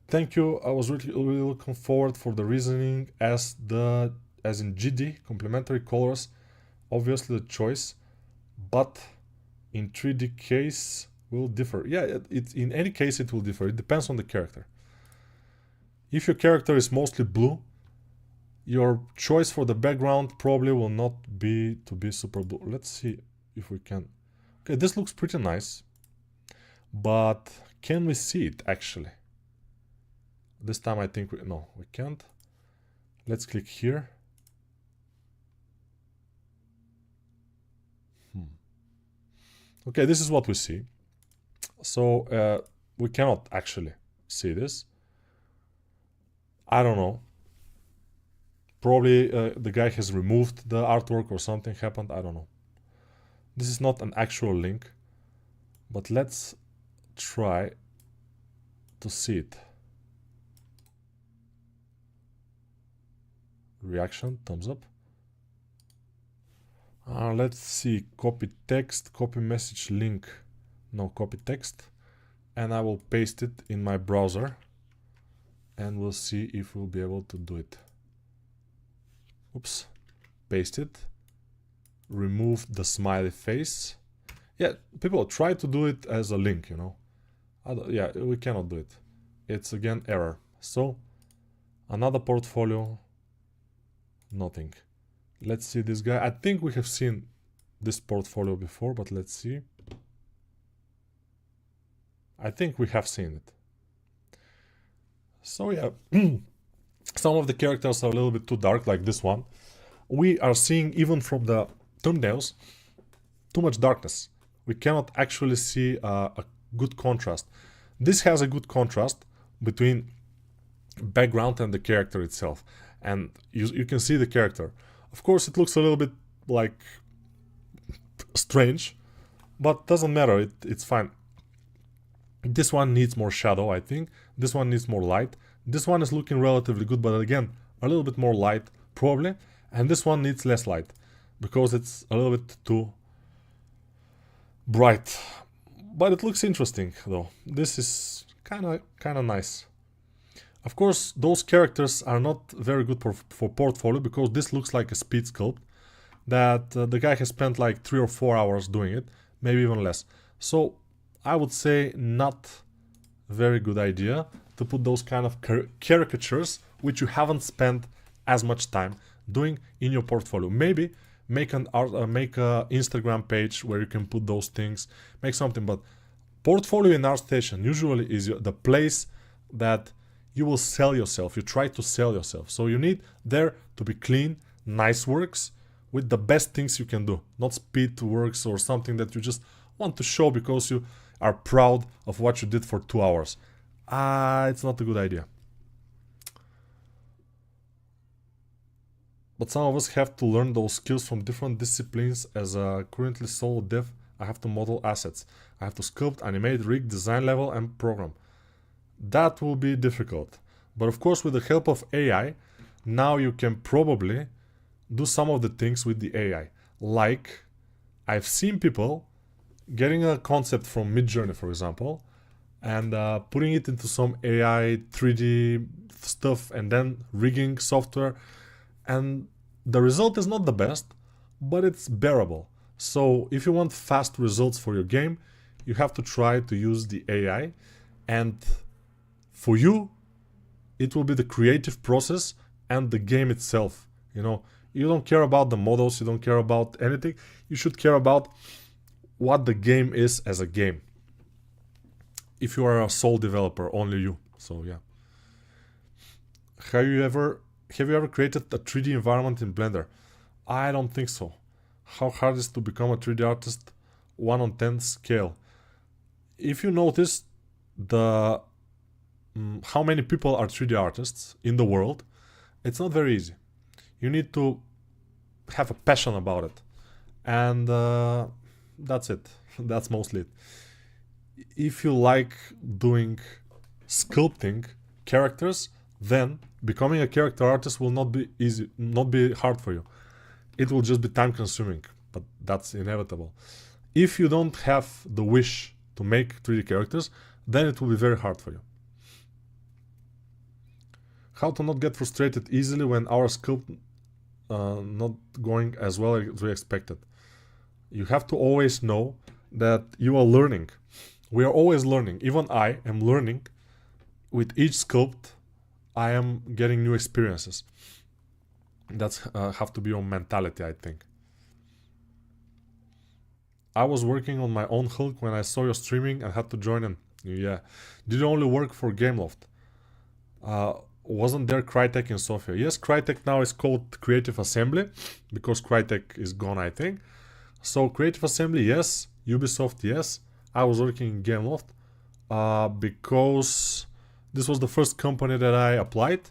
Thank you. I was really looking forward for the reasoning as in GD complementary colors, obviously the choice, but in 3D case will differ. Yeah, it in any case it will differ. It depends on the character. If your character is mostly blue, your choice for the background probably will not be to be super blue. Let's see if we can. Okay, this looks pretty nice, but can we see it actually? This time I think no, we can't. Let's click here. Okay, this is what we see. So we cannot actually see this. I don't know. Probably the guy has removed the artwork or something happened. I don't know. This is not an actual link, but let's try to see it. Reaction, thumbs up. Let's see, copy text, copy message link. No, copy text. And I will paste it in my browser. And we'll see if we'll be able to do it. Oops. Paste it. Remove the smiley face. Yeah, people try to do it as a link, you know. Yeah, we cannot do it. It's again error. So, another portfolio. Nothing. Let's see this guy. I think we have seen this portfolio before, but let's see. I think we have seen it. So yeah, some of the characters are a little bit too dark, like this one. We are seeing, even from the thumbnails, too much darkness. We cannot actually see a good contrast. This has a good contrast, between background and the character itself, and you can see the character. Of course, it looks a little bit like strange, but doesn't matter, it's fine. This one needs more shadow, I think. This one needs more light. This one is looking relatively good, but again, a little bit more light, probably. And this one needs less light, because it's a little bit too bright. But it looks interesting, though. This is kind of nice. Of course, those characters are not very good for portfolio, because this looks like a speed sculpt that the guy has spent like 3 or 4 hours doing it, maybe even less. So I would say not very good idea to put those kind of caricatures which you haven't spent as much time doing in your portfolio. Maybe make an make a Instagram page where you can put those things, make something. But portfolio in Artstation usually is the place that you will sell yourself. You try to sell yourself, so you need there to be clean, nice works with the best things you can do, not speed works or something that you just want to show because you are proud of what you did for 2 hours. It's not a good idea. But some of us have to learn those skills from different disciplines. As a currently solo dev, I have to model assets. I have to sculpt, animate, rig, design level, and program. That will be difficult. But of course, with the help of AI, now you can probably do some of the things with the AI. Like, I've seen people getting a concept from Midjourney, for example, and putting it into some AI 3D stuff and then rigging software, and the result is not the best, but it's bearable. So if you want fast results for your game, you have to try to use the AI, and for you it will be the creative process and the game itself. You know, you don't care about the models, you don't care about anything. You should care about what the game is as a game, if you are a sole developer, only you. So yeah. Have you ever created a 3D environment in Blender? I don't think so. How hard is it to become a 3D artist? 1 on 10 scale. If you notice the how many people are 3D artists in the world, it's not very easy. You need to have a passion about it, and that's it. That's mostly it. If you like doing sculpting characters, then becoming a character artist will not be easy, not be hard for you. It will just be time consuming, but that's inevitable. If you don't have the wish to make 3D characters, then it will be very hard for you. How to not get frustrated easily when our sculpt not going as well as we expected. You have to always know that you are learning. We are always learning. Even I am learning. With each sculpt, I am getting new experiences. That's have to be your mentality, I think. I was working on my own Hulk when I saw your streaming and had to join in. Yeah. Did you only work for Gameloft? Wasn't there Crytek in Sofia? Yes, Crytek now is called Creative Assembly, because Crytek is gone, I think. So Creative Assembly, yes. Ubisoft, yes. I was working in Gameloft because this was the first company that I applied,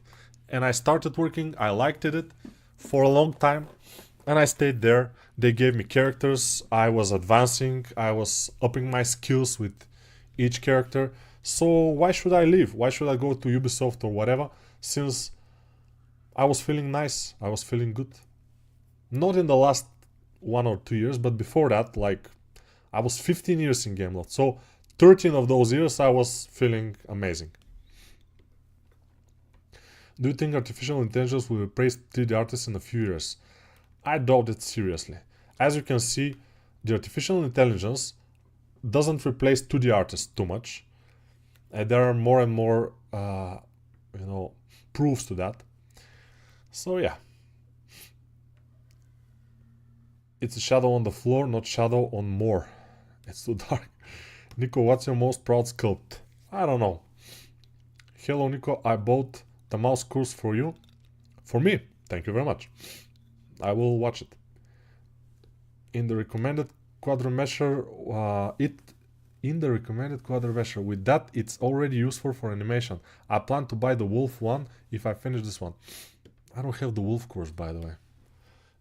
and I started working. I liked it for a long time, and I stayed there. They gave me characters. I was advancing. I was upping my skills with each character. So why should I leave? Why should I go to Ubisoft or whatever? Since I was feeling nice, I was feeling good. Not in the last 1 or 2 years, but before that, like, I was 15 years in Gameloft. So 13 of those years I was feeling amazing. Do you think artificial intelligence will replace 3D artists in a few years? I doubt it seriously. As you can see, the artificial intelligence doesn't replace 2D artists too much. There are more and more, proofs to that. So yeah. It's a shadow on the floor, not shadow on more. It's too dark. Nico, what's your most proud sculpt? I don't know. Hello, Nico. I bought the mouse course for you. For me. Thank you very much. I will watch it. In the recommended quadrum measure, it in the recommended quadro mesher. With that, it's already useful for animation. I plan to buy the wolf one if I finish this one. I don't have the wolf course, by the way.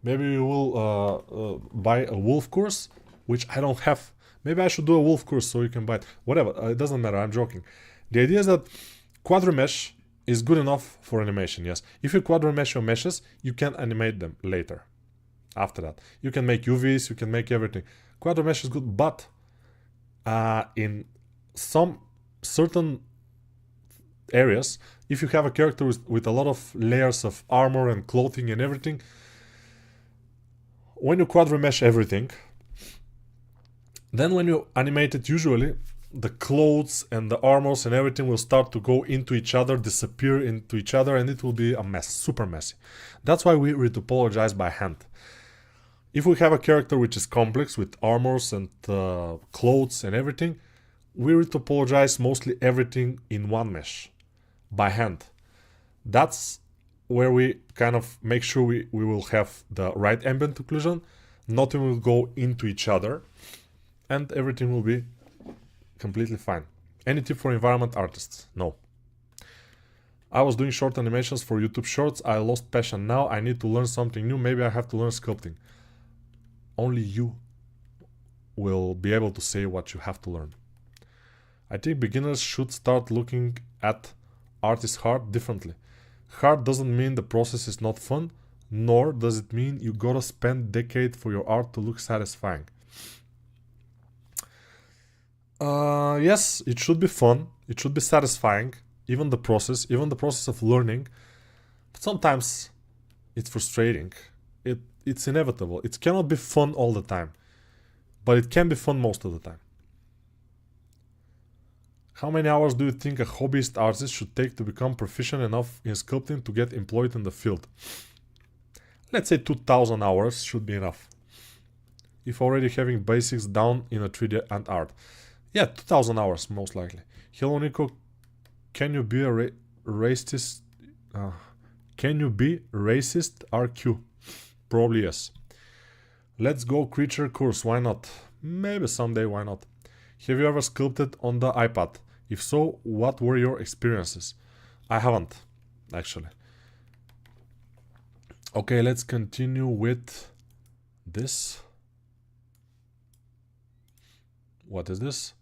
Maybe we will buy a wolf course, which I don't have. Maybe I should do a wolf course so you can buy it. Whatever, it doesn't matter, I'm joking. The idea is that quadro mesh is good enough for animation, yes. If you quadro mesh your meshes, you can animate them later. After that, you can make UVs, you can make everything. Quadro mesh is good, but in some certain areas, if you have a character with a lot of layers of armor and clothing and everything, when you quadro mesh everything, then when you animate it, usually the clothes and the armors and everything will start to go into each other, disappear into each other, and it will be a mess, super messy. That's why we retopologize by hand. If we have a character which is complex with armors and clothes and everything, we retopologize mostly everything in one mesh by hand. That's where we kind of make sure we will have the right ambient occlusion, nothing will go into each other, and everything will be completely fine. Any tip for environment artists? No. I was doing short animations for YouTube Shorts. I lost passion. Now I need to learn something new. Maybe I have to learn sculpting. Only you will be able to say what you have to learn. I think beginners should start looking at art is hard differently. Hard doesn't mean the process is not fun, nor does it mean you gotta spend decade for your art to look satisfying. Yes, it should be fun, it should be satisfying, even the process of learning, but sometimes it's frustrating. It's inevitable. It cannot be fun all the time, but it can be fun most of the time. How many hours do you think a hobbyist artist should take to become proficient enough in sculpting to get employed in the field? Let's say 2000 hours should be enough, if already having basics down in a 3D and art. Yeah, 2000 hours most likely. Hello Nico, can you be a racist? Can you be racist RQ? Probably yes. Let's go creature course, why not? Maybe someday, why not? Have you ever sculpted on the iPad? If so, what were your experiences? I haven't, actually. Okay, let's continue with this. What is this?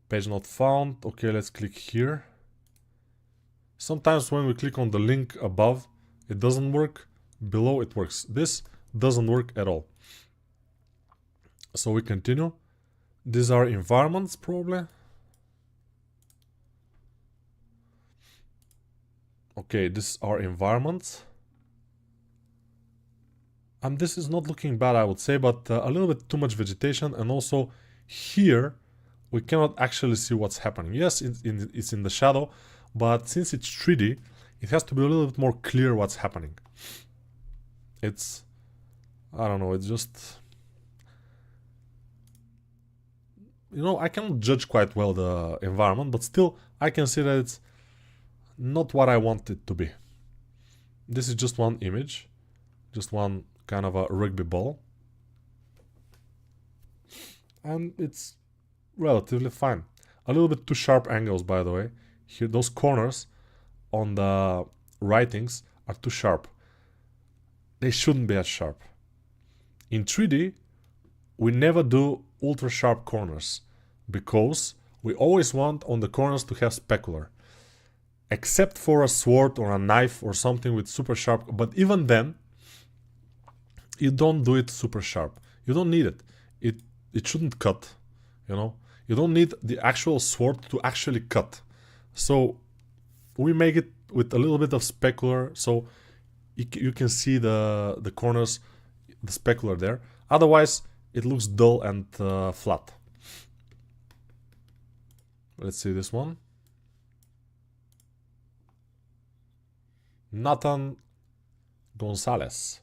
Page not found. Okay, let's click here. Sometimes when we click on the link above, it doesn't work. Below it works. This doesn't work at all. So we continue. These are environments probably. Okay, these are environments. And this is not looking bad, I would say, but a little bit too much vegetation, and also here we cannot actually see what's happening. Yes, it's in the shadow, but since it's 3D, it has to be a little bit more clear what's happening. It's, I don't know, it's just, you know, I cannot judge quite well the environment, but still I can see that it's not what I want it to be. This is just one image, just one kind of a rugby ball, and it's relatively fine. A little bit too sharp angles, by the way. Here, those corners on the writings are too sharp. They shouldn't be as sharp. In 3D, we never do ultra sharp corners because we always want on the corners to have specular. Except for a sword or a knife or something with super sharp, but even then, you don't do it super sharp. You don't need it. It shouldn't cut, you know. You don't need the actual sword to actually cut. So we make it with a little bit of specular, so you can see the corners, the specular there. Otherwise, it looks dull and flat. Let's see this one. Nathan Gonzalez.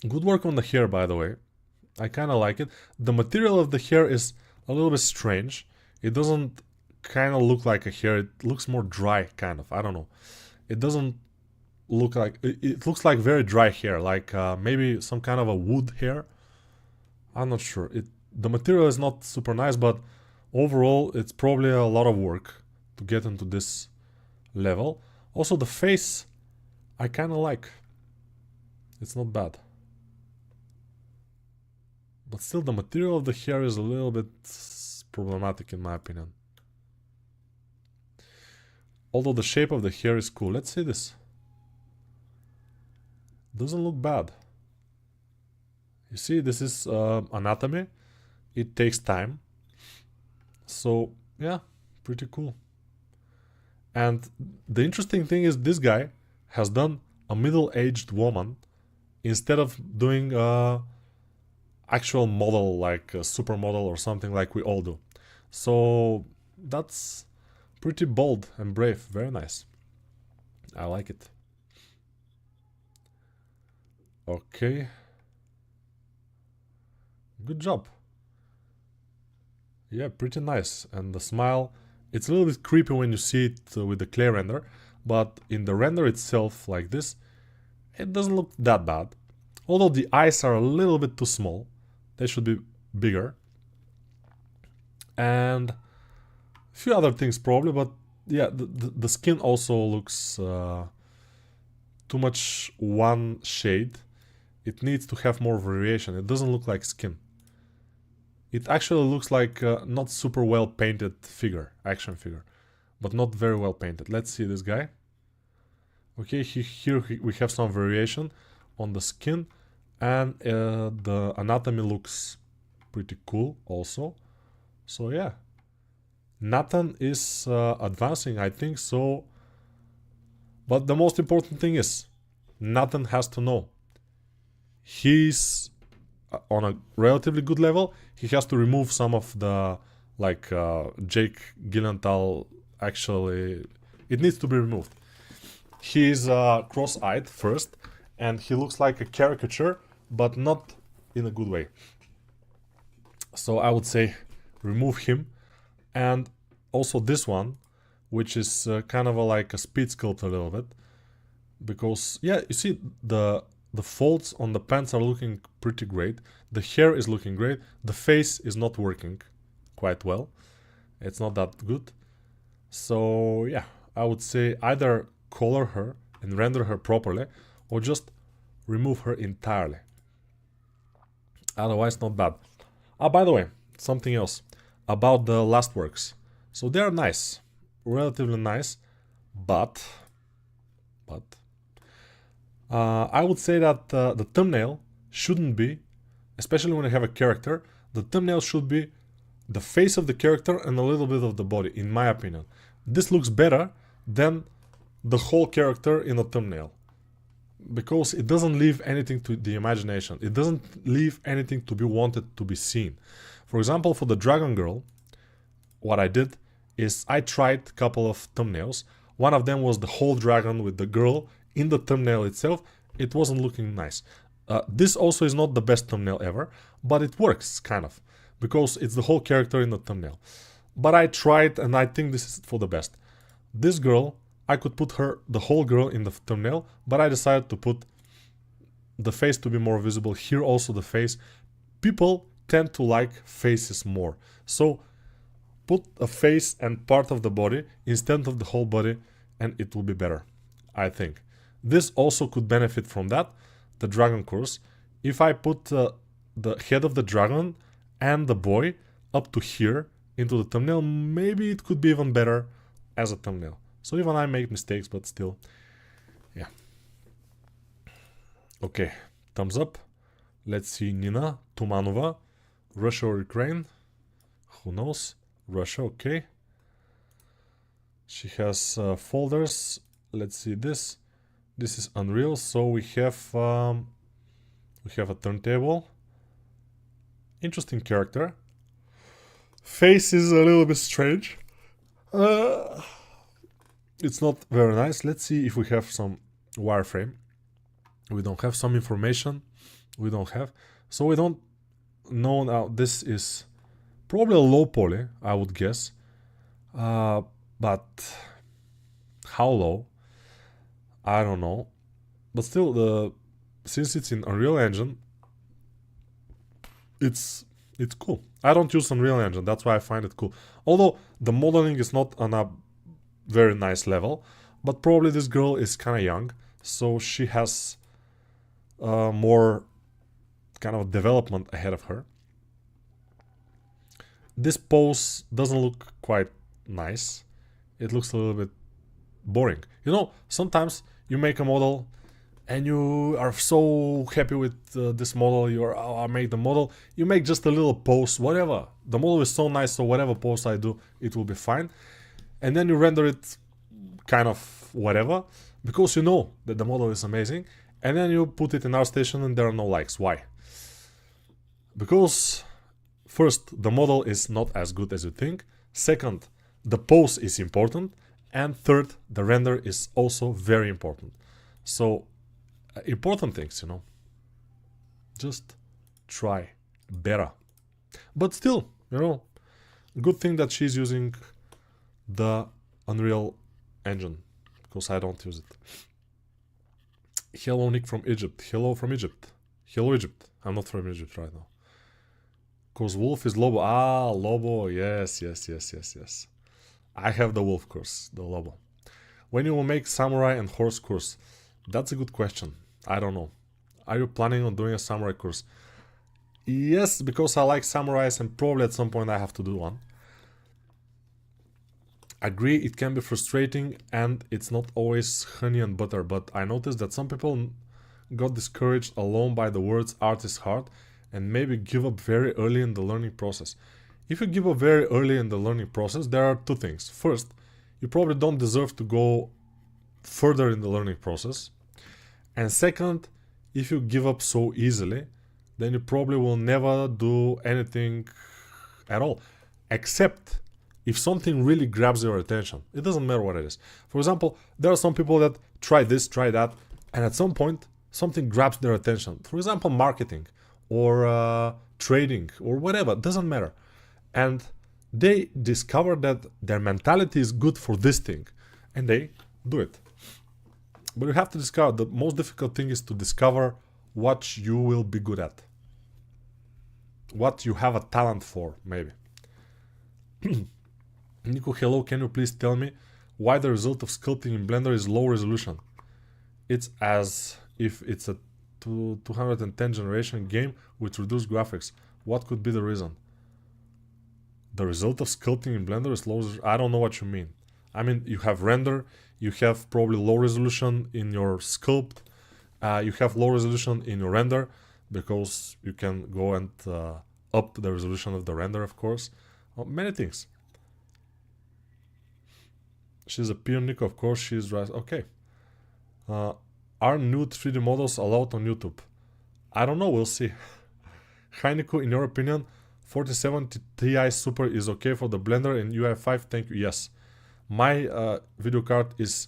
Good work on the hair, by the way. I kind of like it. The material of the hair is a little bit strange. It doesn't kind of look like a hair. It looks more dry, kind of. I don't know. It doesn't look like... It looks like very dry hair, like maybe some kind of a wood hair. I'm not sure. the material is not super nice, but overall it's probably a lot of work to get into this level. Also the face I kind of like. It's not bad. But still the material of the hair is a little bit problematic in my opinion. Although the shape of the hair is cool. Let's see this. Doesn't look bad. You see, this is anatomy. It takes time. So, yeah, pretty cool. And the interesting thing is this guy has done a middle-aged woman instead of doing actual model like a supermodel or something like we all do. So that's pretty bold and brave. Very nice. I like it. Okay. Good job. Yeah, pretty nice. And the smile, it's a little bit creepy when you see it with the clay render, but in the render itself like this, it doesn't look that bad. Although the eyes are a little bit too small. They should be bigger. And a few other things probably, but yeah, the skin also looks too much one shade. It needs to have more variation. It doesn't look like skin. It actually looks like not super well painted figure, action figure, but not very well painted. Let's see this guy. Okay, here we have some variation on the skin, and the anatomy looks pretty cool also. So yeah, Nathan is advancing, I think so. But the most important thing is, Nathan has to know he's on a relatively good level. He has to remove some of the, like, Jake Gyllenhaal, actually, it needs to be removed. He's cross-eyed first, and he looks like a caricature, but not in a good way. So I would say remove him. And also this one, which is kind of like a speed sculpt a little bit. Because, yeah, you see the folds on the pants are looking pretty great. The hair is looking great. The face is not working quite well. It's not that good. So, yeah, I would say either color her and render her properly, or just remove her entirely. Otherwise, not bad. By the way, something else about the last works. So they are nice, relatively nice, but I would say that the thumbnail shouldn't be, especially when you have a character, the thumbnail should be the face of the character and a little bit of the body, in my opinion. This looks better than the whole character in a thumbnail, because it doesn't leave anything to the imagination. It doesn't leave anything to be wanted to be seen. For example, for the Dragon Girl, what I did is I tried a couple of thumbnails. One of them was the whole dragon with the girl in the thumbnail itself. It wasn't looking nice. This also is not the best thumbnail ever, but it works, kind of, because it's the whole character in the thumbnail. But I tried, and I think this is for the best. This girl, I could put her, the whole girl, in the thumbnail, but I decided to put the face to be more visible. Here also the face. People tend to like faces more. So put a face and part of the body instead of the whole body, and it will be better, I think. This also could benefit from that, the dragon course. If I put the head of the dragon and the boy up to here into the thumbnail, maybe it could be even better as a thumbnail. So even I make mistakes, but still, yeah. Okay, thumbs up. Let's see Nina Tumanova, Russia or Ukraine, who knows? Russia, okay. She has folders. Let's see this. This is Unreal. So we have a turntable. Interesting character. Face is a little bit strange. It's not very nice. Let's see if we have some wireframe. We don't have some information. We don't have. So we don't know now. This is probably a low poly, I would guess. But how low? I don't know. But still, since it's in Unreal Engine, it's It's cool. I don't use Unreal Engine, that's why I find it cool. Although the modeling is not on a very nice level, but probably this girl is kind of young, so she has more kind of development ahead of her. This pose doesn't look quite nice. It looks a little bit boring. You know, sometimes you make a model and you are so happy with this model, I made the model, you make just a little pose, whatever. The model is so nice, so whatever pose I do, it will be fine. And then you render it kind of whatever, because you know that the model is amazing, and then you put it in Artstation and there are no likes. Why? Because first, the model is not as good as you think. Second, the pose is important. And third, the render is also very important. So, important things, you know. Just try better. But still, you know, good thing that she's using the Unreal Engine, because I don't use it. Hello, Nick from Egypt. Hello from Egypt. Hello, Egypt. I'm not from Egypt right now. Because wolf is Lobo. Ah, Lobo. Yes. I have the wolf course, the Lobo. When you will make samurai and horse course? That's a good question. I don't know. Are you planning on doing a samurai course? Yes, because I like samurais and probably at some point I have to do one. Agree, it can be frustrating and it's not always honey and butter, but I noticed that some people got discouraged alone by the words art is hard and maybe give up very early in the learning process. If you give up very early in the learning process, there are two things. First, you probably don't deserve to go further in the learning process. And second, if you give up so easily, then you probably will never do anything at all. Except if something really grabs your attention. It doesn't matter what it is. For example, there are some people that try this, try that, and at some point, something grabs their attention. For example, marketing or trading or whatever, it doesn't matter. And they discover that their mentality is good for this thing, and they do it. But you have to discover, the most difficult thing is to discover what you will be good at. What you have a talent for, maybe. Nico, hello, can you please tell me why the result of sculpting in Blender is low resolution? It's as if it's a 210 generation game with reduced graphics. What could be the reason? The result of sculpting in Blender is low. I don't know what you mean. I mean, you have render, you have probably low resolution in your sculpt, you have low resolution in your render, because you can go and up the resolution of the render, of course. Many things. She's a peer, Nico, of course, she's right. Okay. Are new 3D models allowed on YouTube? I don't know, we'll see. Hi, Nico, in your opinion, 4070 Ti Super is okay for the Blender and UI5? Thank you. Yes. My video card is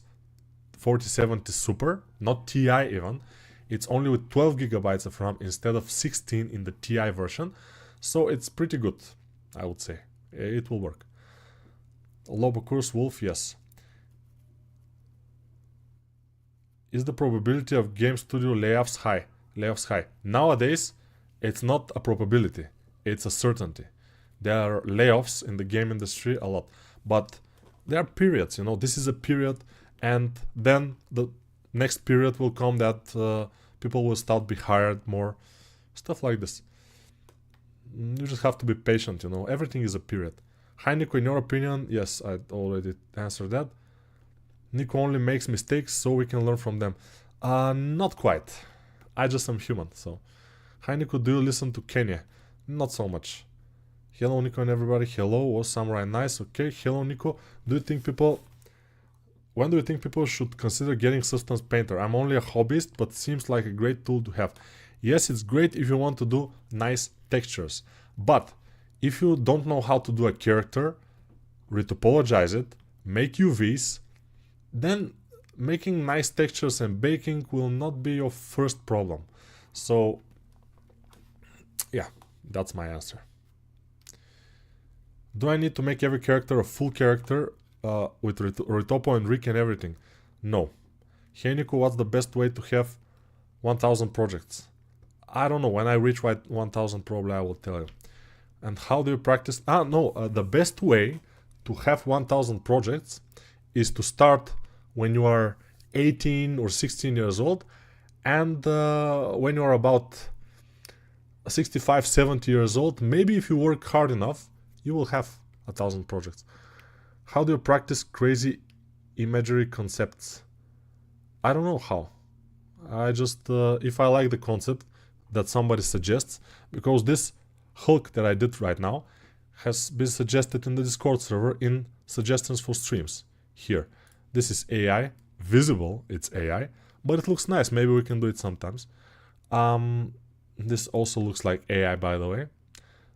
4070 Super, not Ti even. It's only with 12 gigabytes of RAM instead of 16 in the Ti version. So it's pretty good, I would say. It will work. Lobo Course Wolf, yes. Is the probability of game studio layoffs high? Nowadays, it's not a probability. It's a certainty. There are layoffs in the game industry a lot. But there are periods, you know. This is a period, and then the next period will come that people will start be hired more. Stuff like this. You just have to be patient, you know. Everything is a period. Hi, Nico, in your opinion? Yes, I already answered that. Nico only makes mistakes so we can learn from them. Not quite. I just am human, so. Hi, Nico, do you listen to Kenya? Not so much. Hello, Nico and everybody. Hello, was Samurai nice? Okay, hello, Nico. Do you think people... When do you think people should consider getting Substance Painter? I'm only a hobbyist, but seems like a great tool to have. Yes, it's great if you want to do nice textures. But if you don't know how to do a character, retopologize it, make UVs, then making nice textures and baking will not be your first problem. So, yeah, that's my answer. Do I need to make every character a full character with retopo and rig and everything? No. Hey Nico, what's the best way to have 1000 projects? I don't know. When I reach 1000 probably I will tell you. And how do you practice? The best way to have 1000 projects is to start when you are 18 or 16 years old, and when you are about 65, 70 years old, maybe if you work hard enough, you will have 1000 projects. How do you practice crazy imagery concepts? I don't know how. I just, if I like the concept that somebody suggests, because this Hulk that I did right now has been suggested in the Discord server in suggestions for streams. Here, this is AI, visible, it's AI, but it looks nice. Maybe we can do it sometimes. This also looks like AI, by the way,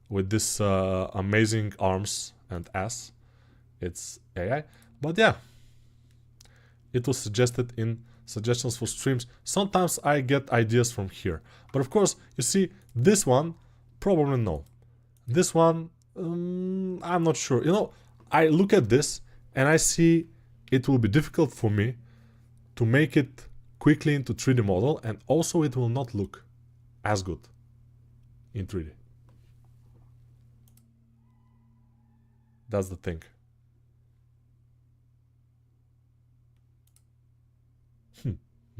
with this amazing arms and ass. It's AI, but yeah, it was suggested in suggestions for streams. Sometimes I get ideas from here, but of course, you see, this one, probably no. This one, I'm not sure. You know, I look at this and I see it will be difficult for me to make it quickly into 3D model, and also it will not look as good in 3D. That's the thing.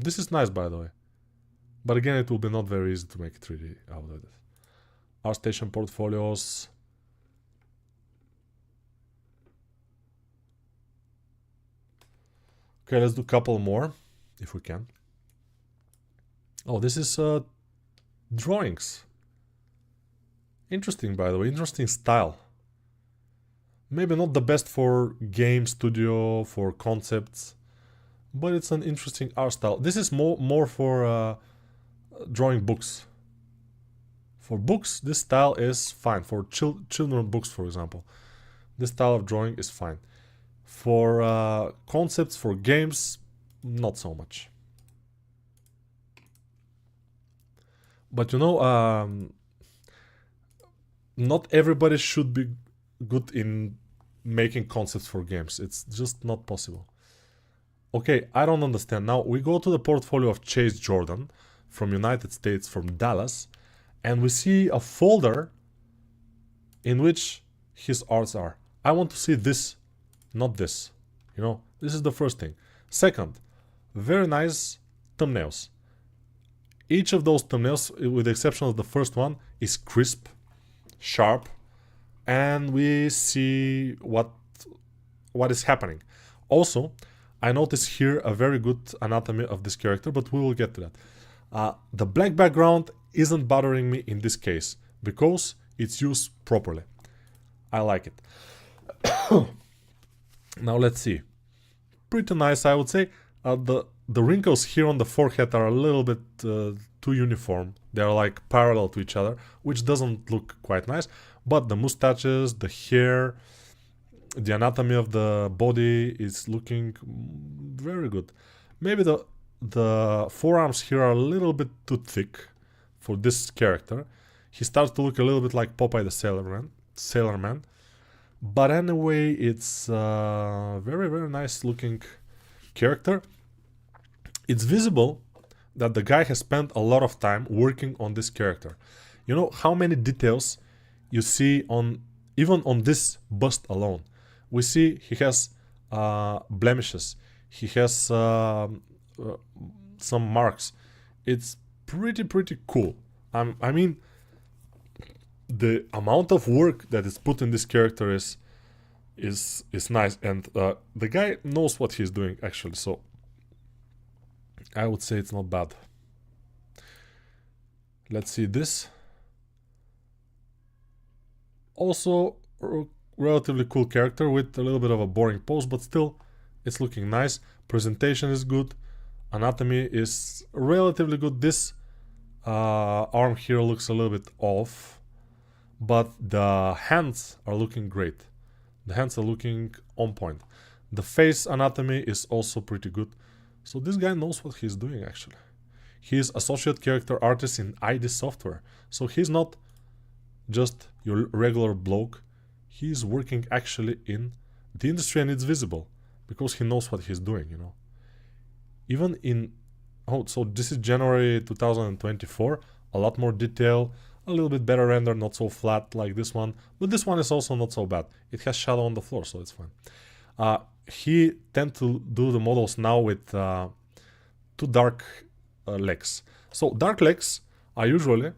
This is nice, by the way. But again, it will be not very easy to make 3D out of it. Artstation portfolios. Okay, let's do a couple more, if we can. Oh, this is drawings. Interesting, by the way. Interesting style. Maybe not the best for game studio, for concepts, but it's an interesting art style. This is more for drawing books. For books, this style is fine. For children books, for example, this style of drawing is fine. For concepts, for games, not so much. But you know, not everybody should be good in making concepts for games. It's just not possible. Okay, I don't understand. Now we go to the portfolio of Chase Jordan from United States, from Dallas, and we see a folder in which his arts are. I want to see this, not this. You know, this is the first thing. Second, very nice thumbnails. Each of those thumbnails, with the exception of the first one, is crisp, sharp, and we see what is happening. Also, I notice here a very good anatomy of this character, but we will get to that. The black background isn't bothering me in this case because it's used properly. I like it. Now let's see. Pretty nice, I would say. The wrinkles here on the forehead are a little bit too uniform. They are like parallel to each other, which doesn't look quite nice. But the mustaches, the hair, the anatomy of the body is looking very good. Maybe the forearms here are a little bit too thick for this character. He starts to look a little bit like Popeye the Sailor Man. But anyway, it's a very, very nice looking character. It's visible that the guy has spent a lot of time working on this character. You know how many details you see on, even on this bust alone. We see he has blemishes. He has some marks. It's pretty cool. I mean, the amount of work that is put in this character is nice, and the guy knows what he's doing actually. So I would say it's not bad. Let's see this. Also, relatively cool character with a little bit of a boring pose, but still, it's looking nice. Presentation is good. Anatomy is relatively good. This arm here looks a little bit off, but the hands are looking great. The hands are looking on point. The face anatomy is also pretty good. So this guy knows what he's doing actually. He's associate character artist in ID Software. So he's not just your regular bloke. He's working actually in the industry, and it's visible because he knows what he's doing, you know. Even in, oh, so this is January 2024, a lot more detail, A little bit better render, not so flat like this one, but this one is also not so bad. It has shadow on the floor, so it's fine. He tend to do the models now with two dark legs. So dark legs are usually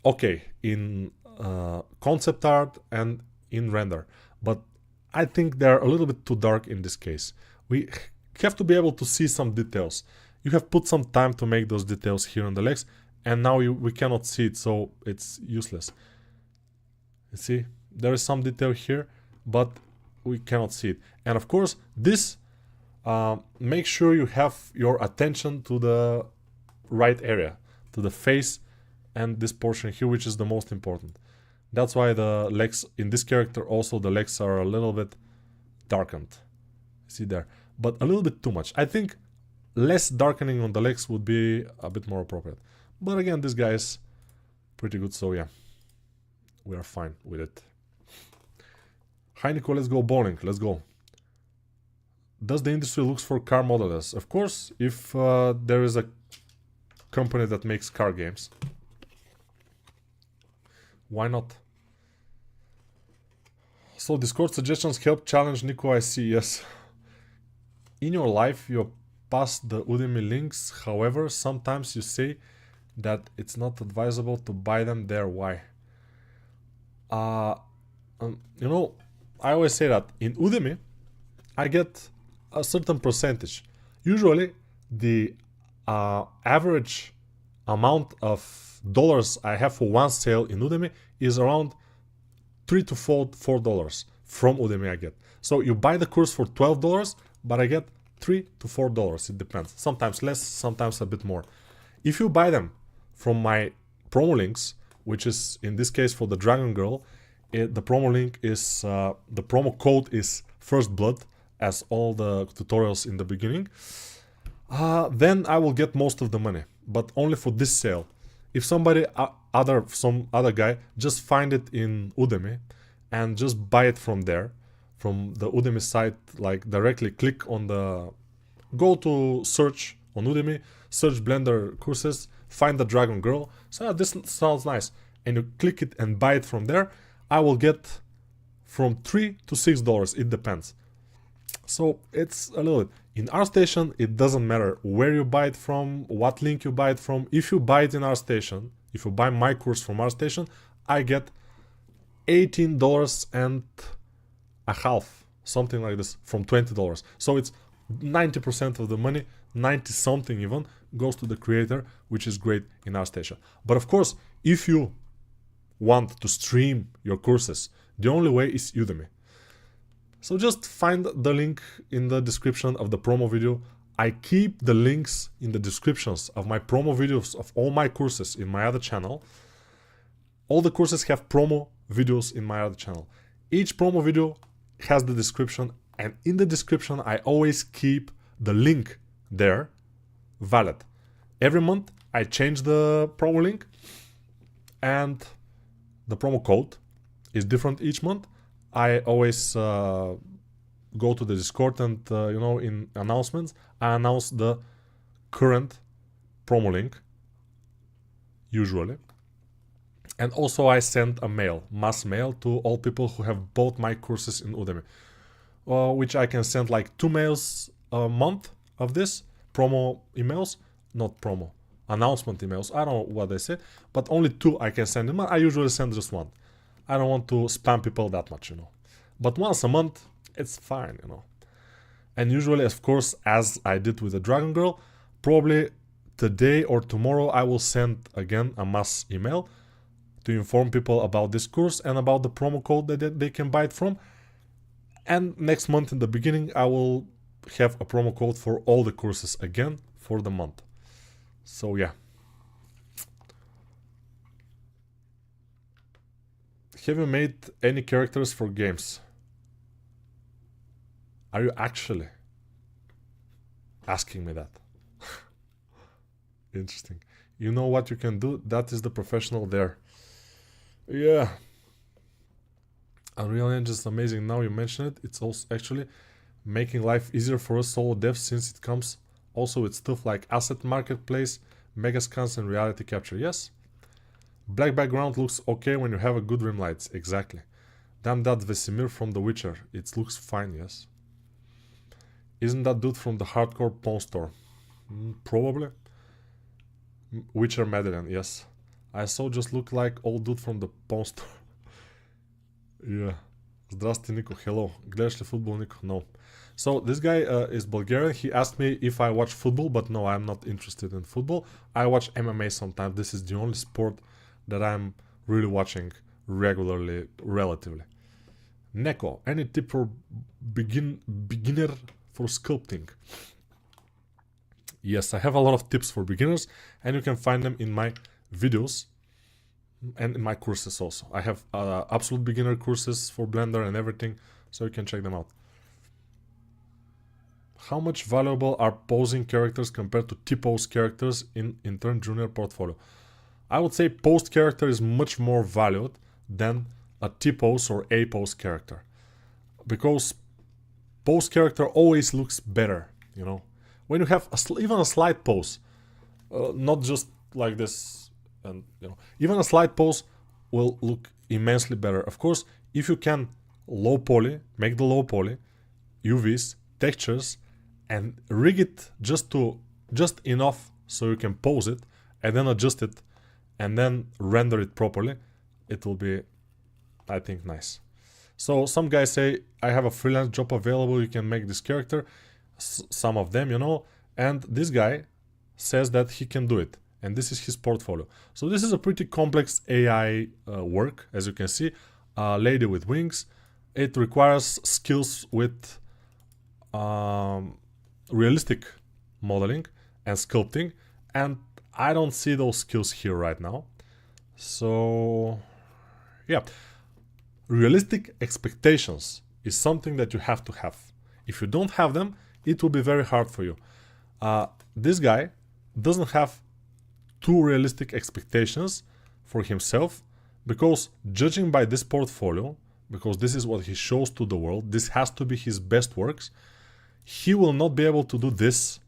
okay in concept art and in render, but I think they're a little bit too dark in this case. We have to be able to see some details. You have put some time to make those details here on the legs, and now we cannot see it, so it's useless. You see, there is some detail here, but we cannot see it. And of course, this make sure you have your attention to the right area, to the face and this portion here, which is the most important. That's why the legs in this character, also the legs are a little bit darkened. See there, but a little bit too much. I think less darkening on the legs would be a bit more appropriate. But again, this guy is pretty good, so yeah, we are fine with it. Hi Nico, let's go bowling, let's go. Does the industry looks for car modelers? Of course, if there is a company that makes car games. Why not? So Discord suggestions help challenge Nico, I see, yes. In your life, you pass the Udemy links, however, sometimes you say that it's not advisable to buy them there. Why? You know, I always say that in Udemy, I get a certain percentage. Usually, the average amount of dollars I have for one sale in Udemy is around $3 to $4 from Udemy I get. So you buy the course for $12, but I get $3 to $4. It depends. Sometimes less, sometimes a bit more. If you buy them from my promo links, which is in this case for the Dragon Girl, the promo link is the promo code is First Blood, as all the tutorials in the beginning. Then I will get most of the money, but only for this sale. If somebody some other guy just find it in Udemy and just buy it from there, from the Udemy site, like directly click on the, go to search on Udemy, search Blender courses, find the Dragon Girl, so this sounds nice, and you click it and buy it from there, I will get from $3 to $6, it depends. So it's a little bit. In Artstation, it doesn't matter where you buy it from, what link you buy it from. If you buy it in Artstation, if you buy my course from Artstation, I get $18 and a half, something like this, from $20. So it's 90% of the money, 90 something even, goes to the creator, which is great in Artstation. But of course, if you want to stream your courses, the only way is Udemy. So just find the link in the description of the promo video. I keep the links in the descriptions of my promo videos of all my courses in my other channel. All the courses have promo videos in my other channel. Each promo video has the description, and in the description I always keep the link there valid. Every month I change the promo link, and the promo code is different each month. I always go to the Discord and, you know, in announcements, I announce the current promo link, usually. And also I send a mail, mass mail, to all people who have bought my courses in Udemy, which I can send like 2 mails a month of this, promo emails, not promo, announcement emails, I don't know what they say, but only 2 I can send them. I usually send just 1. I don't want to spam people that much, you know. But once a month, it's fine, you know. And usually, of course, as I did with the Dragon Girl, probably today or tomorrow I will send again a mass email to inform people about this course and about the promo code that they can buy it from. And next month in the beginning, I will have a promo code for all the courses again for the month. So yeah. Have you made any characters for games? Are you actually asking me that? Interesting. You know what you can do? That is the professional there. Yeah. Unreal Engine is amazing. Now you mention it. It's also actually making life easier for us solo devs, since it comes also with stuff like asset marketplace, megascans, and reality capture. Yes. Black background looks okay when you have a good rim lights. Exactly. Damn, that Vesemir from The Witcher. It looks fine, yes. Isn't that dude from the hardcore pawn store? Probably. Witcher Madeleine, yes. I saw just look like old dude from the pawn store. Yeah. Zdrasti, Nico. Hello. Gledaš li football, Nico? No. So this guy is Bulgarian. He asked me if I watch football, but no, I'm not interested in football. I watch MMA sometimes. This is the only sport that I'm really watching regularly, relatively. Neko, any tip for beginner for sculpting? Yes, I have a lot of tips for beginners, and you can find them in my videos and in my courses also. I have absolute beginner courses for Blender and everything, so you can check them out. How much valuable are posing characters compared to T-pose characters in Intern Junior portfolio? I would say posed character is much more valued than a T-pose or A-pose character, because pose character always looks better, you know. When you have even a slight pose, not just like this, and you know, even a slight pose will look immensely better. Of course, if you can low poly, make the low poly, UVs, textures, and rig it just enough so you can pose it, and then adjust it, and then render it properly, it will be, I think, nice. So some guys say, I have a freelance job available, you can make this character. Some of them, you know, and this guy says that he can do it, and this is his portfolio. So this is a pretty complex AI work, as you can see. A lady with wings. It requires skills with realistic modeling and sculpting, and I don't see those skills here right now. So yeah, realistic expectations is something that you have to have. If you don't have them, it will be very hard for you. This guy doesn't have too realistic expectations for himself, because judging by this portfolio, because this is what he shows to the world, this has to be his best works, he will not be able to do this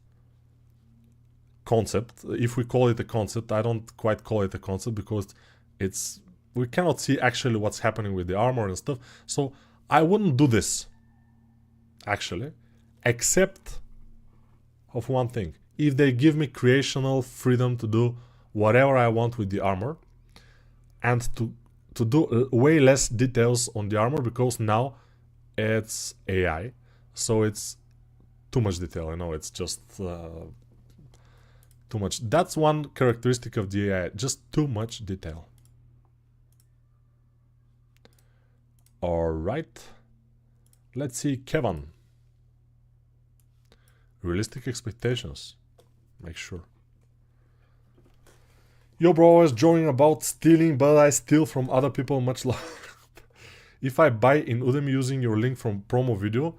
concept. If we call it a concept, I don't quite call it a concept, because we cannot see actually what's happening with the armor and stuff. So I wouldn't do this, actually, except of one thing. If they give me creational freedom to do whatever I want with the armor, and to do way less details on the armor, because now it's AI, so it's too much detail, you know, it's just too much. That's one characteristic of the AI, just too much detail. Alright, let's see Gavin. Realistic expectations, make sure. Yo bro, I was joking about stealing, but I steal from other people much longer. If I buy in Udemy using your link from promo video,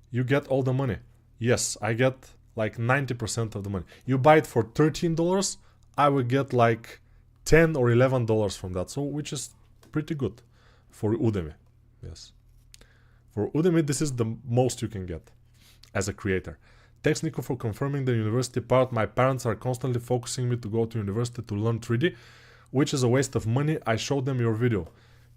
you get all the money. Yes, I get like 90% of the money. You buy it for $13, I will get like $10 or $11 from that, so which is pretty good for Udemy. Yes, for Udemy this is the most you can get as a creator. Thanks Nico for confirming the university part. My parents are constantly focusing me to go to university to learn 3D, which is a waste of money. I showed them your video.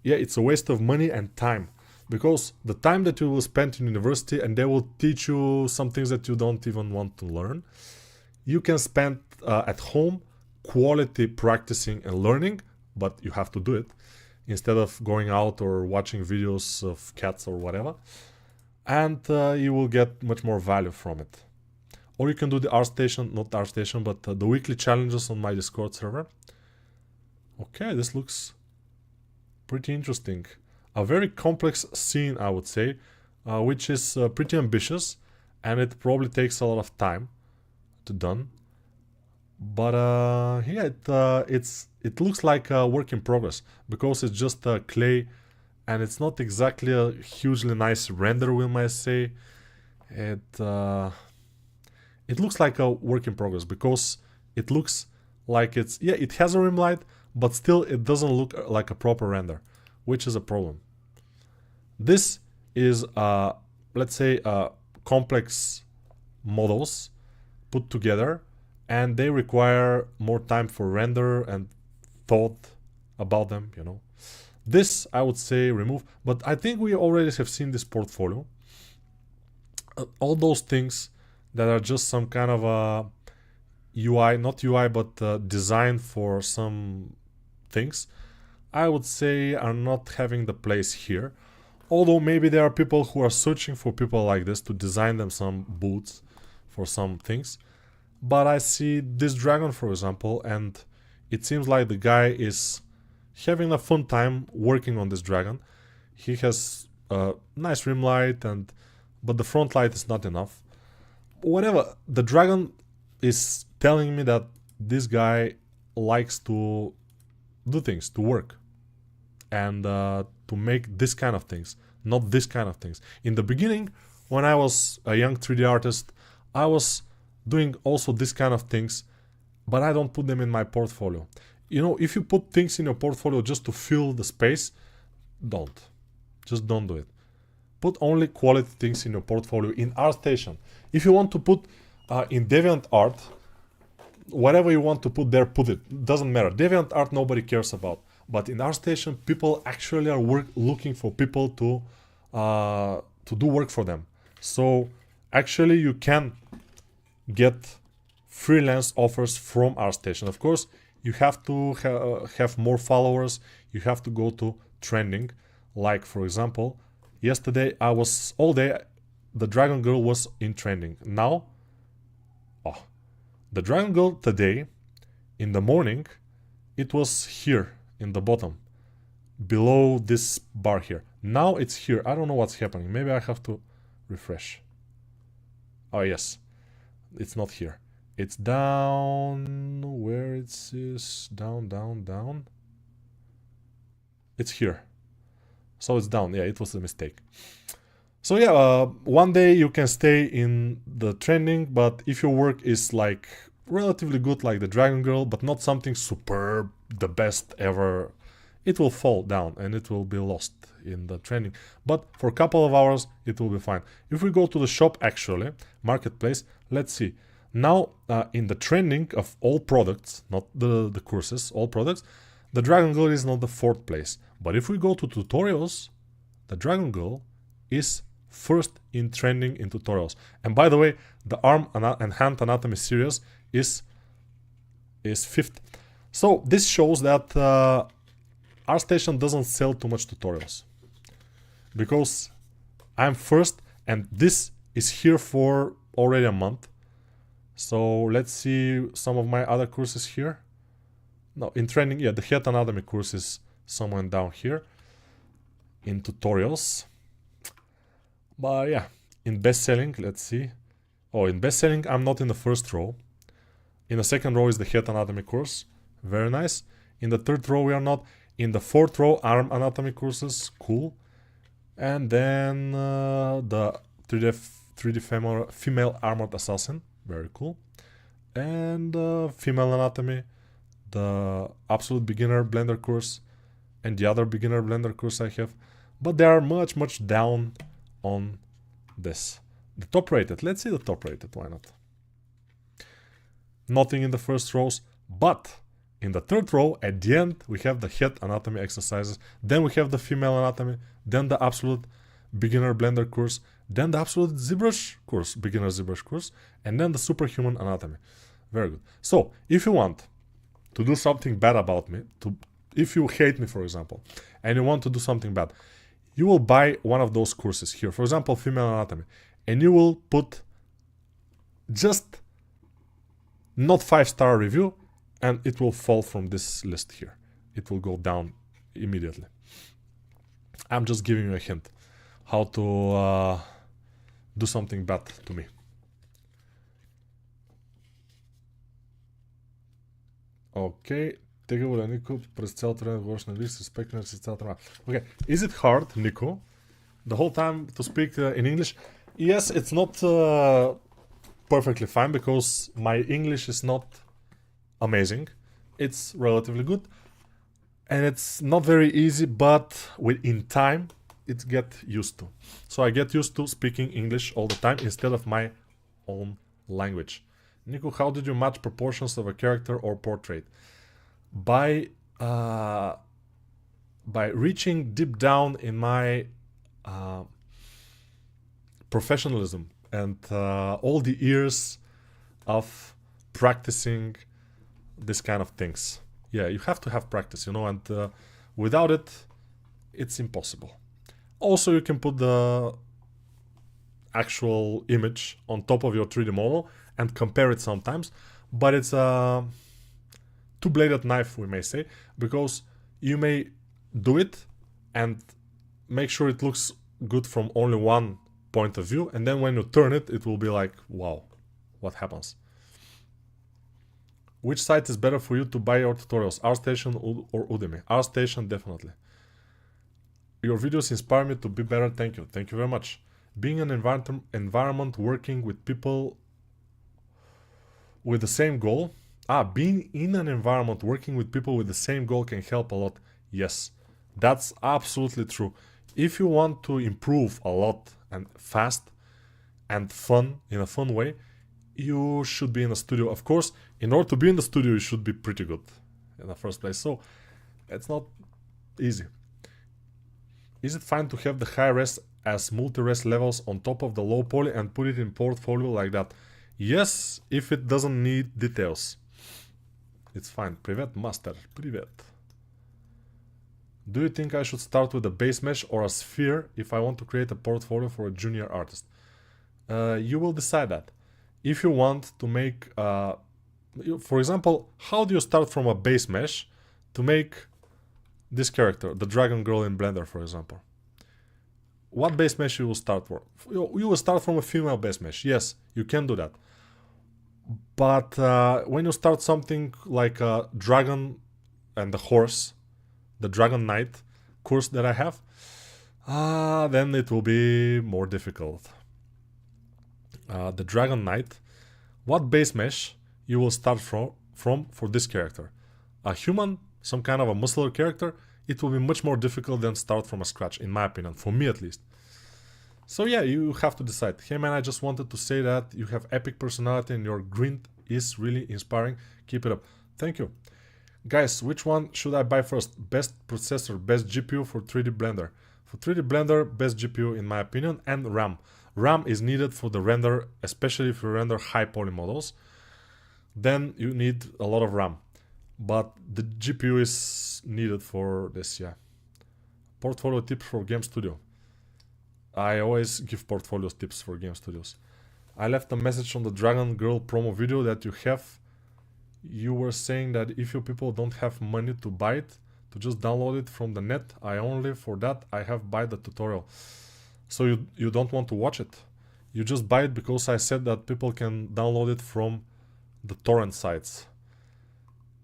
Yeah, it's a waste of money and time, because the time that you will spend in university and they will teach you some things that you don't even want to learn, you can spend at home quality practicing and learning, but you have to do it instead of going out or watching videos of cats or whatever, and you will get much more value from it. Or you can do the Artstation, not Artstation, but the weekly challenges on my Discord server. Okay, this looks pretty interesting. A very complex scene, I would say, which is pretty ambitious, and it probably takes a lot of time to done. But yeah, it looks like a work in progress, because it's just clay, and it's not exactly a hugely nice render, we might say. It looks like a work in progress, because it looks like it's, yeah, it has a rim light, but still it doesn't look like a proper render, which is a problem. This is, let's say, complex models put together, and they require more time for render and thought about them, you know. This I would say remove, but I think we already have seen this portfolio. All those things that are just some kind of a UI, not UI, but design for some things, I would say are not having the place here. Although maybe there are people who are searching for people like this to design them some boots for some things. But I see this dragon, for example, and it seems like the guy is having a fun time working on this dragon. He has a nice rim light, but the front light is not enough. Whatever, the dragon is telling me that this guy likes to do things, to work, and to make this kind of things, not this kind of things. In the beginning, when I was a young 3D artist, I was doing also this kind of things, but I don't put them in my portfolio. You know, if you put things in your portfolio just to fill the space, don't. Just don't do it. Put only quality things in your portfolio in Artstation. If you want to put in DeviantArt, whatever you want to put there, put it. Doesn't matter. DeviantArt nobody cares about. But in Artstation, people actually are looking for people to do work for them. So actually you can get freelance offers from Artstation. Of course, you have to have more followers. You have to go to trending. Like, for example, yesterday I was all day, the Dragon Girl was in trending. Now, the Dragon Girl today, in the morning, it was here in the bottom, below this bar here. Now it's here. I don't know what's happening. Maybe I have to refresh. Oh, yes. It's not here. It's down where it is. Down, down, down. It's here. So it's down. Yeah, it was a mistake. So yeah, one day you can stay in the trending, but if your work is like relatively good, like the Dragon Girl, but not something superb, the best ever, it will fall down and it will be lost in the trending. But for a couple of hours, it will be fine. If we go to the shop, actually, marketplace, let's see. Now, in the trending of all products, not the courses, all products, the Dragon Girl is not the 4th place. But if we go to tutorials, the Dragon Girl is first in trending in tutorials. And by the way, the arm and hand anatomy series is 5th. So this shows that Artstation doesn't sell too much tutorials, because I'm first and this is here for already a month. So let's see some of my other courses here. No, in trending, yeah, the head anatomy course is somewhere down here in tutorials. But yeah, in best-selling, let's see. Oh, in best-selling, I'm not in the first row. In the second row is the head anatomy course. Very nice. In the third row, we are not. In the 4th row, arm anatomy courses. Cool. And then the 3D female armored assassin. Very cool. And female anatomy, the absolute beginner blender course, and the other beginner blender course I have. But they are much, much down on this. The top rated. Let's see the top rated. Why not? Nothing in the first rows, but in the 3rd row, at the end, we have the head anatomy exercises. Then we have the female anatomy. Then the absolute beginner blender course. Then the absolute ZBrush course, beginner ZBrush course. And then the superhuman anatomy. Very good. So, if you want to do something bad about me, if you hate me, for example, and you want to do something bad, you will buy one of those courses here. For example, female anatomy. And you will put just not 5-star review, and it will fall from this list here. It will go down immediately. I'm just giving you a hint how to do something bad to me. Okay. Тега Нико, през цялото време говориш на английски, респектно си цялото време. Okay. Is it hard, Nico, the whole time to speak in English? Yes, it's not perfectly fine, because my English is not amazing. It's relatively good. And it's not very easy, but in time, it get used to. So I get used to speaking English all the time instead of my own language. Nico, how did you match proportions of a character or portrait? By by reaching deep down in my professionalism and all the years of practicing this kind of things. Yeah, you have to have practice, you know, and without it, it's impossible. Also, you can put the actual image on top of your 3D model and compare it sometimes, but it's a two-bladed knife, we may say, because you may do it and make sure it looks good from only one point of view, and then when you turn it, it will be like, wow, what happens? Which site is better for you to buy your tutorials, Artstation or Udemy? Artstation, definitely. Your videos inspire me to be better, thank you. Thank you very much. Being an environment working with people with the same goal. Being in an environment working with people with the same goal can help a lot. Yes, that's absolutely true. If you want to improve a lot and fast and fun, in a fun way, you should be in a studio. Of course, in order to be in the studio, you should be pretty good in the first place. So it's not easy. Is it fine to have the high res as multi-res levels on top of the low poly and put it in portfolio like that? Yes, if it doesn't need details. It's fine. Privet master. Privet. Do you think I should start with a base mesh or a sphere if I want to create a portfolio for a junior artist? You will decide that. If you want to make, for example, how do you start from a base mesh to make this character, the dragon girl in Blender, for example? What base mesh you will start for? You will start from a female base mesh. Yes, you can do that. But when you start something like a dragon and the horse, the Dragon Knight course that I have, then it will be more difficult. The Dragon Knight, what base mesh you will start from for this character? A human, some kind of a muscular character, it will be much more difficult than start from a scratch, in my opinion, for me at least. So yeah, you have to decide. Hey man, I just wanted to say that you have epic personality and your grind is really inspiring. Keep it up. Thank you. Guys, which one should I buy first? Best processor, best GPU for 3D Blender. For 3D Blender, best GPU in my opinion, and RAM. RAM is needed for the render, especially if you render high poly models. Then you need a lot of RAM. But the GPU is needed for this, yeah. Portfolio tips for game studio. I always give portfolio tips for game studios. I left a message on the Dragon Girl promo video that you have. You were saying that if you people don't have money to buy it, to just download it from the net. I only for that I have buy the tutorial. So you don't want to watch it. You just buy it because I said that people can download it from the torrent sites.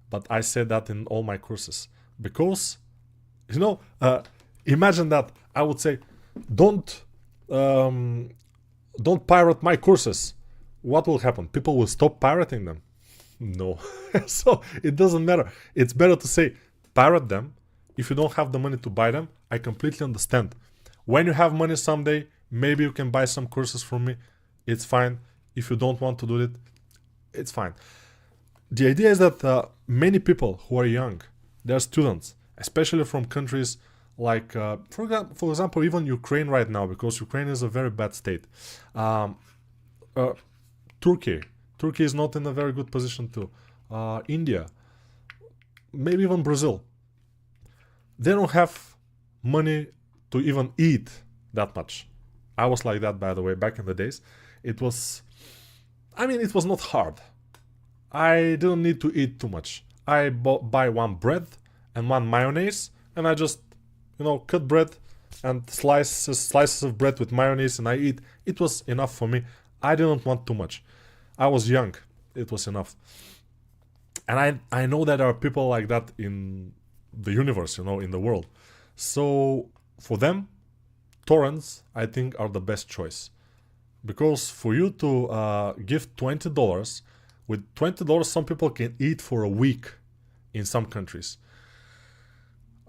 But I said that in all my courses. Because, you know, imagine that I would say, don't pirate my courses. What will happen? People will stop pirating them. No. So it doesn't matter. It's better to say pirate them. If you don't have the money to buy them, I completely understand. When you have money someday, maybe you can buy some courses from me. It's fine. If you don't want to do it, it's fine. The idea is that many people who are young, they're students, especially from countries like, for example, even Ukraine right now, because Ukraine is a very bad state. Turkey is not in a very good position too. India, maybe even Brazil. They don't have money to even eat that much. I was like that, by the way, back in the days. It was not hard. I didn't need to eat too much. I buy one bread and one mayonnaise, and I just, cut bread and slices of bread with mayonnaise, and I eat. It was enough for me. I didn't want too much. I was young. It was enough. And I know that there are people like that in the universe, in the world. So for them, torrents, I think, are the best choice. Because for you to give $20, with $20, some people can eat for a week in some countries.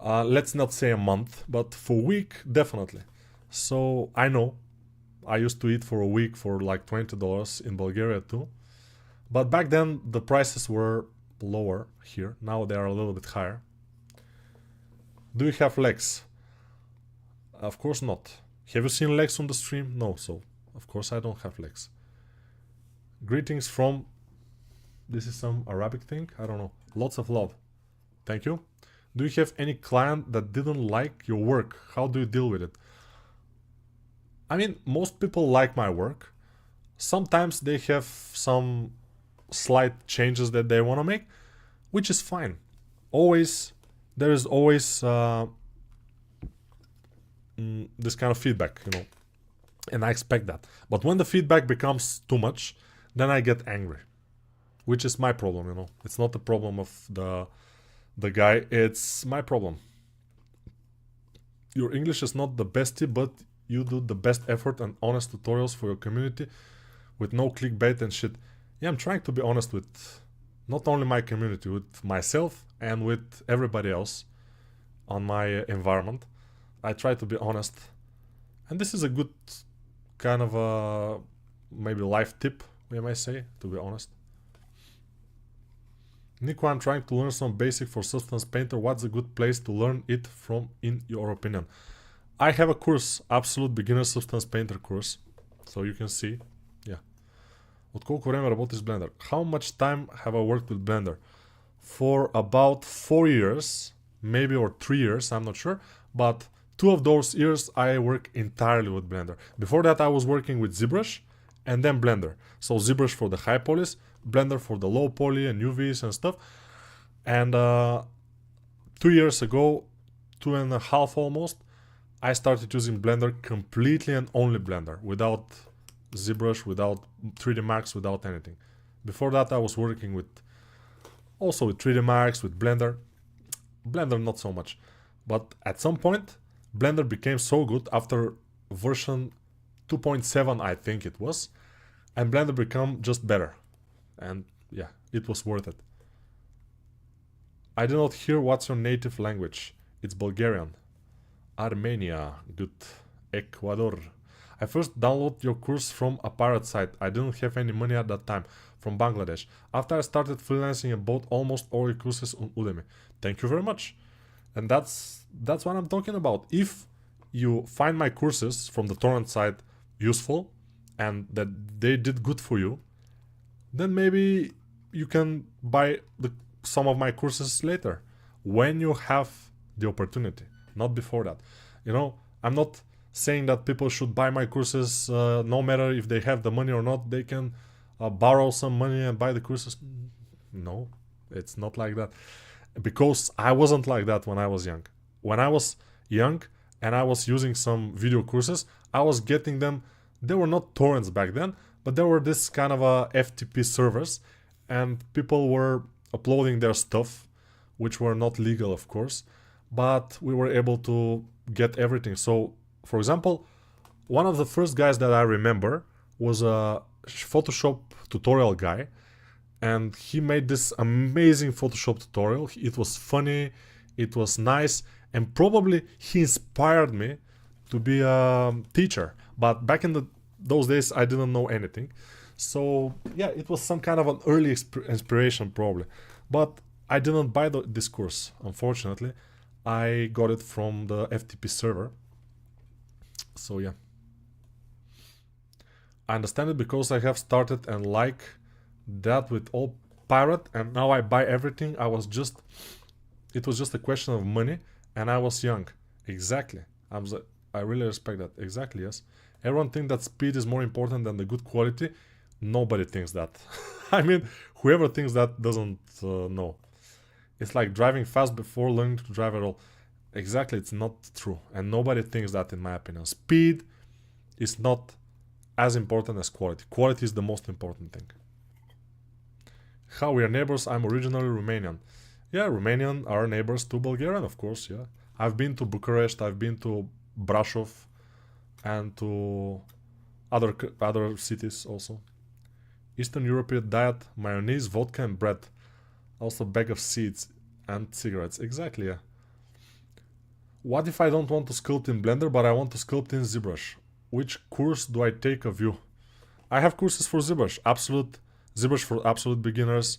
Let's not say a month, but for a week, definitely. So I know. I used to eat for a week for like $20 in Bulgaria too. But back then, the prices were lower here. Now they are a little bit higher. Do you have legs? Of course not. Have you seen legs on the stream? No, so of course I don't have legs. Greetings from... This is some Arabic thing? I don't know. Lots of love. Thank you. Do you have any client that didn't like your work? How do you deal with it? I mean, most people like my work. Sometimes they have some slight changes that they want to make, which is fine. There is always this kind of feedback, you know, and I expect that. But when the feedback becomes too much, then I get angry, which is my problem, you know. It's not the problem of the guy, it's my problem. Your English is not the bestie, but you do the best effort and honest tutorials for your community with no clickbait and shit. Yeah, I'm trying to be honest with not only my community, with myself and with everybody else on my environment. I try to be honest. And this is a good kind of a maybe life tip, we might say, to be honest. Nico, I'm trying to learn some basic for Substance Painter. What's a good place to learn it from, in your opinion? I have a course, Absolute Beginner Substance Painter course. So you can see, yeah. От колко време работиш с Blender? How much time have I worked with Blender? For about 4 years, maybe, or 3 years, I'm not sure. But 2 of those years I work entirely with Blender. Before that I was working with ZBrush and then Blender. So ZBrush for the high polys, Blender for the low poly and UVs and stuff. And 2 years ago, 2.5 almost, I started using Blender completely and only Blender, without ZBrush, without 3D Max, without anything. Before that I was working with also with 3D Max, with Blender. Blender not so much. But at some point Blender became so good after version 2.7 I think it was, and Blender became just better. And yeah, it was worth it. I did not hear what's your native language. It's Bulgarian. Armenia, good. Ecuador. I first downloaded your course from a pirate site. I didn't have any money at that time. From Bangladesh. After I started freelancing, I bought almost all your courses on Udemy. Thank you very much. And that's what I'm talking about. If you find my courses from the torrent site useful and that they did good for you, then maybe you can buy some of my courses later when you have the opportunity, not before that. You know, I'm not saying that people should buy my courses no matter if they have the money or not. They can borrow some money and buy the courses. No, it's not like that. Because I wasn't like that when I was young. When I was young and I was using some video courses, I was getting them. They were not torrents back then, but there were this kind of FTP servers, and people were uploading their stuff, which were not legal, of course, but we were able to get everything. So, for example, one of the first guys that I remember was a Photoshop tutorial guy, and he made this amazing Photoshop tutorial. It was funny, it was nice, and probably he inspired me to be a teacher. But back in those days, I didn't know anything. So yeah, it was some kind of an early inspiration probably. But I didn't buy this course, unfortunately. I got it from the FTP server. So yeah. I understand it because I have started and like that with all pirate, and now I buy everything. It was just a question of money, and I was young. Exactly. I really respect that. Exactly, yes. Everyone thinks that speed is more important than the good quality. Nobody thinks that. I mean, whoever thinks that doesn't know. It's like driving fast before learning to drive at all. Exactly, it's not true. And nobody thinks that, in my opinion. Speed is not as important as quality. Quality is the most important thing. How we are neighbors? I'm originally Romanian. Yeah, Romanian are neighbors to Bulgarian, of course, yeah. I've been to Bucharest, I've been to Brasov, and to other cities also. Eastern European diet, mayonnaise, vodka and bread. Also bag of seeds and cigarettes. Exactly, yeah. What if I don't want to sculpt in Blender, but I want to sculpt in ZBrush? Which course do I take of you? I have courses for ZBrush. ZBrush for absolute beginners.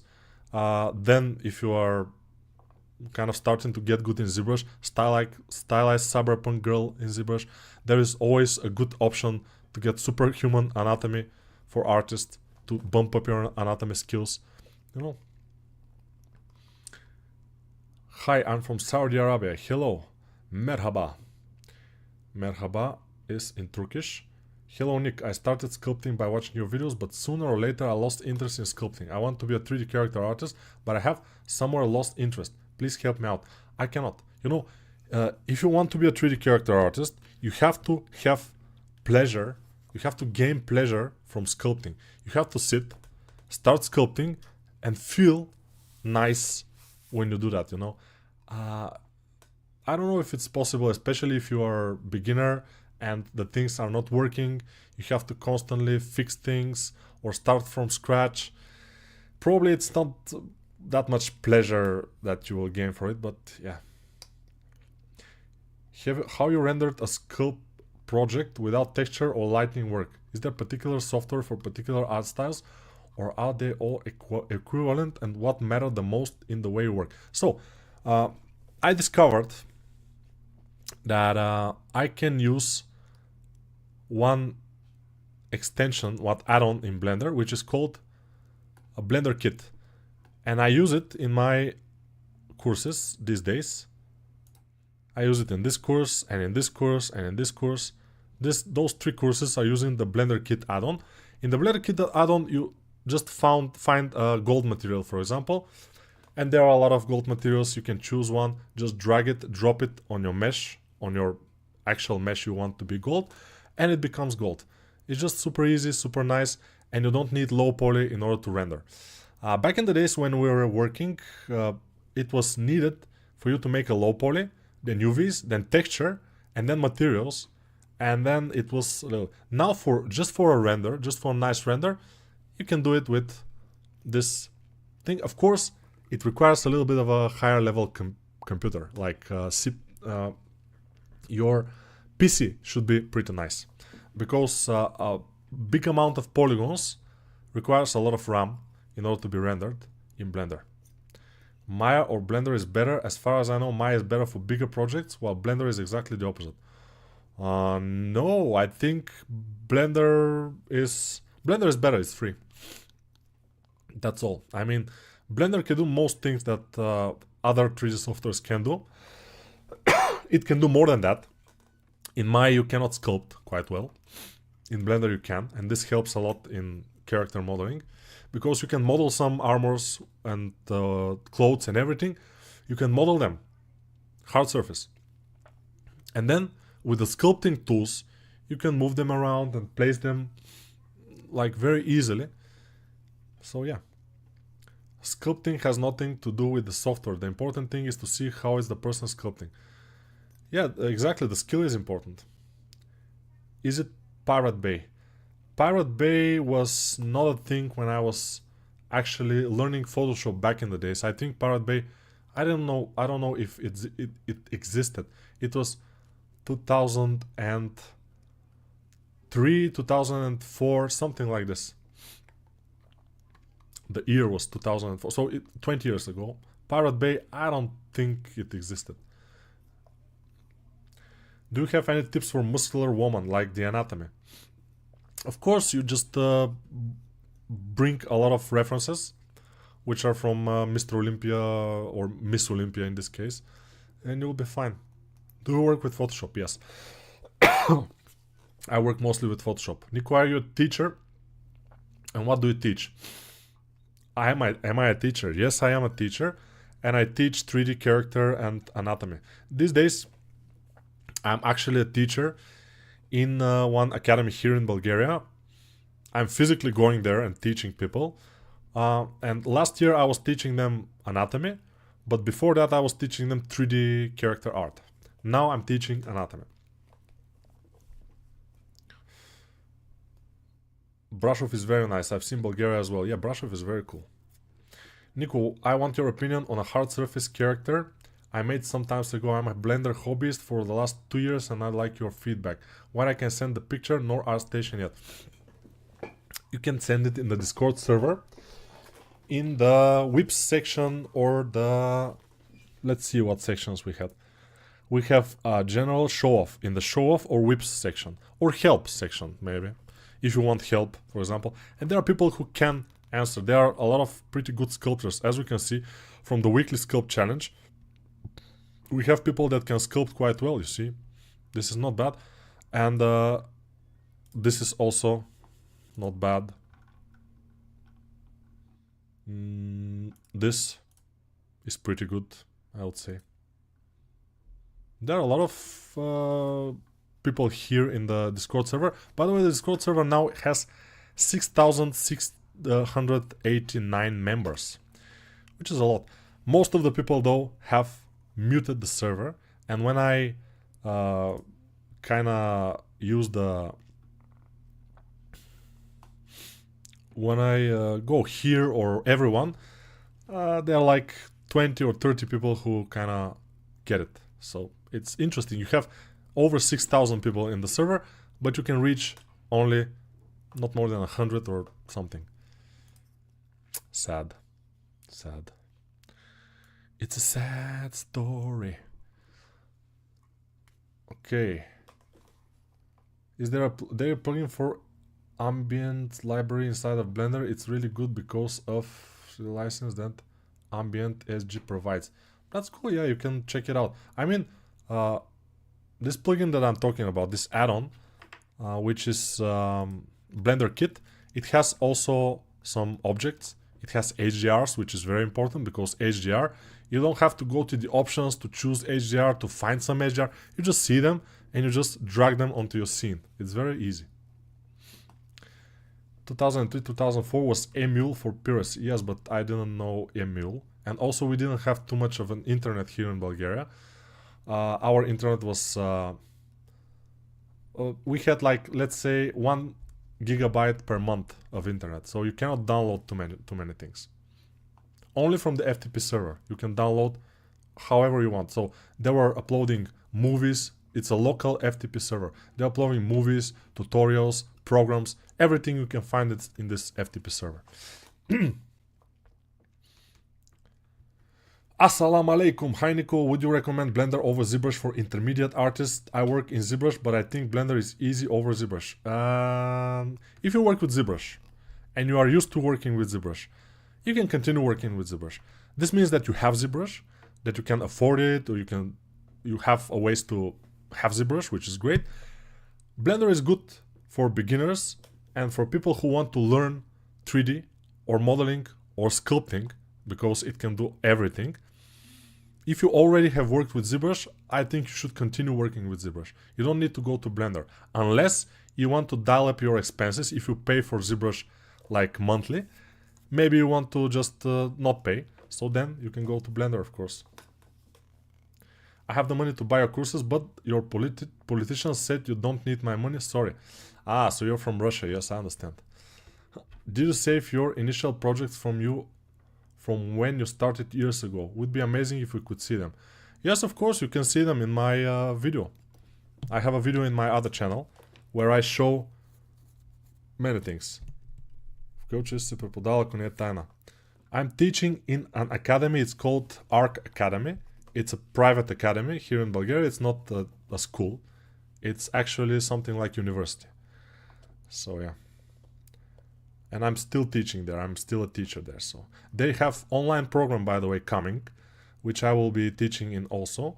Then if you are kind of starting to get good in ZBrush, stylized cyberpunk girl in ZBrush, there is always a good option to get superhuman anatomy for artists to bump up your anatomy skills, you know. Hi, I'm from Saudi Arabia. Hello. Merhaba. Merhaba is in Turkish. Hello Nick, I started sculpting by watching your videos, but sooner or later I lost interest in sculpting. I want to be a 3D character artist, but I have somewhere lost interest. Please help me out. I cannot. You know, if you want to be a 3D character artist, you have to have pleasure. You have to gain pleasure from sculpting. You have to sit, start sculpting, and feel nice when you do that, you know. I don't know if it's possible, especially if you are beginner and the things are not working. You have to constantly fix things or start from scratch. Probably it's not that much pleasure that you will gain for it, but yeah. How you rendered a sculpt project without texture or lighting work? Is there particular software for particular art styles, or are they all equivalent, and what mattered the most in the way you work? So I discovered that I can use one extension, what add-on in Blender, which is called a Blender kit, and I use it in my courses these days. I use it in this course and in this course and in this course. Those 3 courses are using the Blender kit add-on. In the Blender kit add-on, you just find a gold material, for example, and there are a lot of gold materials. You can choose one, just drag it, drop it on your mesh, on your actual mesh you want to be gold, and it becomes gold. It's just super easy, super nice, and you don't need low poly in order to render. Back in the days when we were working, it was needed for you to make a low poly, then UVs, then texture, and then materials, and then it was now just for a render, just for a nice render, you can do it with this thing. Of course, it requires a little bit of a higher level computer, like your PC should be pretty nice, because a big amount of polygons requires a lot of RAM in order to be rendered in Blender. Maya or Blender is better? As far as I know, Maya is better for bigger projects, while Blender is exactly the opposite. No, I think Blender is better. It's free. That's all. I mean, Blender can do most things that other 3D softwares can do. It can do more than that. In Maya, you cannot sculpt quite well. In Blender, you can, and this helps a lot in character modeling, because you can model some armors and clothes and everything. You can model them, hard surface. And then, with the sculpting tools, you can move them around and place them like very easily. So yeah. Sculpting has nothing to do with the software. The important thing is to see how is the person sculpting. Yeah, exactly. The skill is important. Is it Pirate Bay? Pirate Bay was not a thing when I was actually learning Photoshop back in the days. I think Pirate Bay, I don't know if it existed. It was 2003, 2004, something like this. The year was 2004, so 20 years ago. Pirate Bay, I don't think it existed. Do you have any tips for muscular woman, like the anatomy? Of course, you just bring a lot of references, which are from Mr. Olympia or Miss Olympia in this case, and you'll be fine. Do you work with Photoshop? Yes. I work mostly with Photoshop. Nico, are you a teacher? And what do you teach? Am I a teacher? Yes, I am a teacher, and I teach 3D character and anatomy. These days, I'm actually a teacher in one academy here in Bulgaria. I'm physically going there and teaching people. And last year I was teaching them anatomy, but before that I was teaching them 3D character art. Now I'm teaching anatomy. Brashov is very nice. I've seen Bulgaria as well. Yeah, Brashov is very cool. Nico, I want your opinion on a hard surface character I made some time ago. I'm a Blender hobbyist for the last 2 years and I'd like your feedback. When I can send the picture, nor Artstation yet. You can send it in the Discord server, in the whips section or the let's see what sections we had. We have a general show-off in the show-off or whips section, or help section maybe, if you want help, for example. And there are people who can answer. There are a lot of pretty good sculptors, as we can see from the weekly sculpt challenge. We have people that can sculpt quite well, you see. This is not bad. And this is also not bad. This is pretty good, I would say. There are a lot of people here in the Discord server. By the way, the Discord server now has 6,689 members, which is a lot. Most of the people, though, have muted the server, and when I kind of use the... When I go here or everyone, there are like 20 or 30 people who kind of get it. So it's interesting. You have over 6,000 people in the server, but you can reach only not more than 100 or something. Sad. Sad. It's a sad story. Okay. Is there a plugin for ambient library inside of Blender? It's really good because of the license that Ambient SG provides. That's cool. Yeah, you can check it out. I mean, this plugin that I'm talking about, this add-on, which is Blender Kit, it has also some objects. It has HDRs, which is very important because HDR, you don't have to go to the options to choose HDR, to find some HDR. You just see them and you just drag them onto your scene. It's very easy. 2003-2004 was Emule for piracy. Yes, but I didn't know Emule. And also we didn't have too much of an internet here in Bulgaria. Our internet was... we had like, let's say, 1 gigabyte per month of internet. So you cannot download too many things. Only from the FTP server. You can download however you want. So they were uploading movies. It's a local FTP server. They're uploading movies, tutorials, programs, everything you can find it in this FTP server. Assalamu alaikum. Hi Nico, would you recommend Blender over ZBrush for intermediate artists? I work in ZBrush, but I think Blender is easy over ZBrush. If you work with ZBrush and you are used to working with ZBrush, you can continue working with ZBrush. This means that you have ZBrush, that you can afford it, or you have a ways to have ZBrush, which is great. Blender is good for beginners and for people who want to learn 3D or modeling or sculpting, because it can do everything. If you already have worked with ZBrush, I think you should continue working with ZBrush. You don't need to go to Blender unless you want to dial up your expenses. If you pay for ZBrush like monthly, maybe you want to just not pay, so then you can go to Blender, of course. I have the money to buy your courses, but your politicians said you don't need my money. Sorry. Ah, so you're from Russia. Yes, I understand. Did you save your initial projects from when you started years ago? Would be amazing if we could see them. Yes, of course, you can see them in my video. I have a video in my other channel where I show many things. I'm teaching in an academy. It's called Arc Academy. It's a private academy here in Bulgaria. It's not a school. It's actually something like university. So yeah. And I'm still teaching there. I'm still a teacher there. So they have online program, by the way, coming, which I will be teaching in also.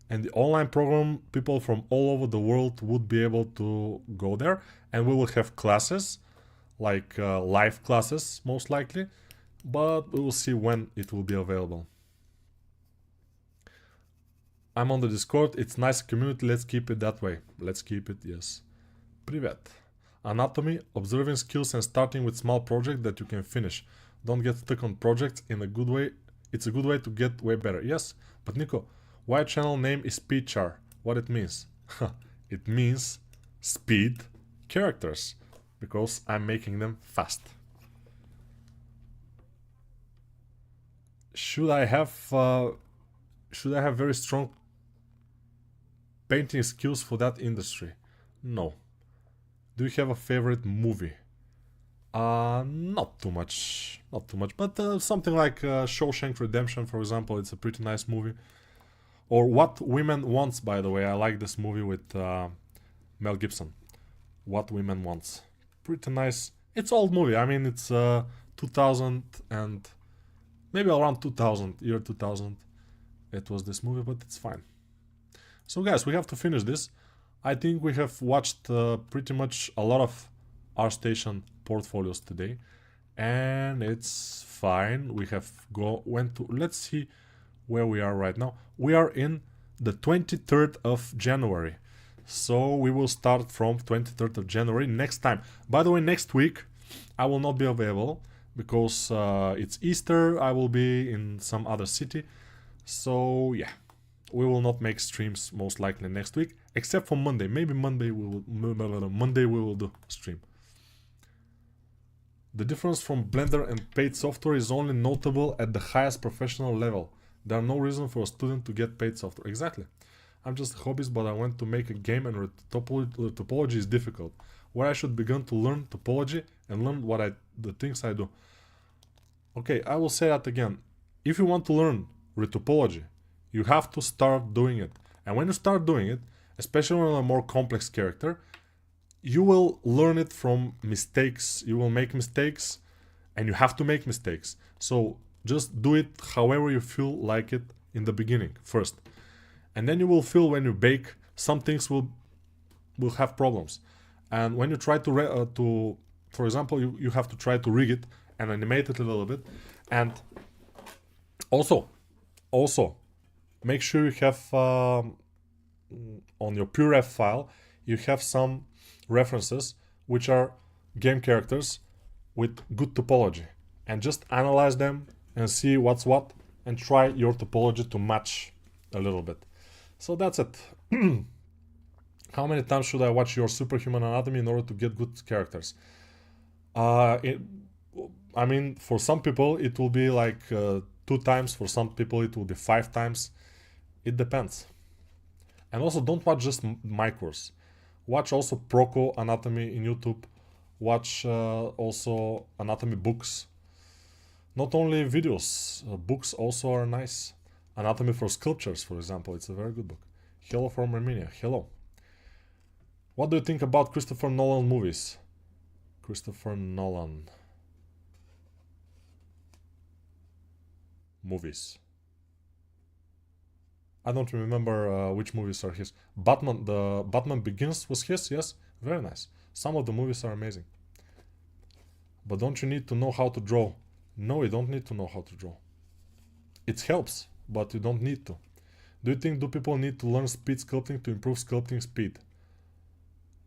And the online program, people from all over the world would be able to go there. And we will have classes, like live classes, most likely. But we will see when it will be available. I'm on the Discord. It's nice community. Let's keep it that way. Let's keep it, yes. Привет. Anatomy, observing skills and starting with small project that you can finish. Don't get stuck on projects in a good way. It's a good way to get way better. Yes, but Nico, why channel name is SpeedChar? What it means? It means speed characters, because I'm making them fast. Should I have very strong painting skills for that industry? No. Do you have a favorite movie? Not too much, but something like Shawshank Redemption, for example. It's a pretty nice movie. Or What Women Wants, by the way. I like this movie with Mel Gibson. What Women Wants. Pretty nice. It's old movie. I mean, it's 2000 and maybe around 2000, year 2000. It was this movie, but it's fine. So guys, we have to finish this. I think we have watched pretty much a lot of Artstation portfolios today, and it's fine. We have went to, let's see where we are right now. We are in the 23rd of January. So we will start from 23rd of January next time. By the way, next week I will not be available because it's Easter. I will be in some other city. So yeah, we will not make streams most likely next week, except for Monday. Maybe Monday we will do stream. The difference from Blender and paid software is only notable at the highest professional level. There are no reason for a student to get paid software. Exactly. I'm just a hobbyist, but I want to make a game, and topology is difficult. Where I should begin to learn topology and learn the things I do. Okay, I will say that again. If you want to learn retopology, you have to start doing it. And when you start doing it, especially on a more complex character, you will learn it from mistakes. You will make mistakes, and you have to make mistakes. So just do it however you feel like it in the beginning first. And then you will feel when you bake, some things will have problems. And when you try to for example, you have to try to rig it and animate it a little bit. And also, make sure you have on your PureRef file, you have some references which are game characters with good topology. And just analyze them and see what's what, and try your topology to match a little bit. So that's it. How many times should I watch your Superhuman Anatomy in order to get good characters? I mean, for some people it will be like 2 times. For some people it will be 5 times. It depends. And also, don't watch just my course. Watch also Proco Anatomy in YouTube. Watch also anatomy books. Not only videos, books also are nice. Anatomy for Sculptures, for example, it's a very good book. Hello from Armenia. Hello. What do you think about Christopher Nolan movies? Christopher Nolan movies. I don't remember which movies are his. The Batman Begins was his, yes? Very nice. Some of the movies are amazing. But don't you need to know how to draw? No, you don't need to know how to draw. It helps, but you don't need to. Do people need to learn speed sculpting to improve sculpting speed?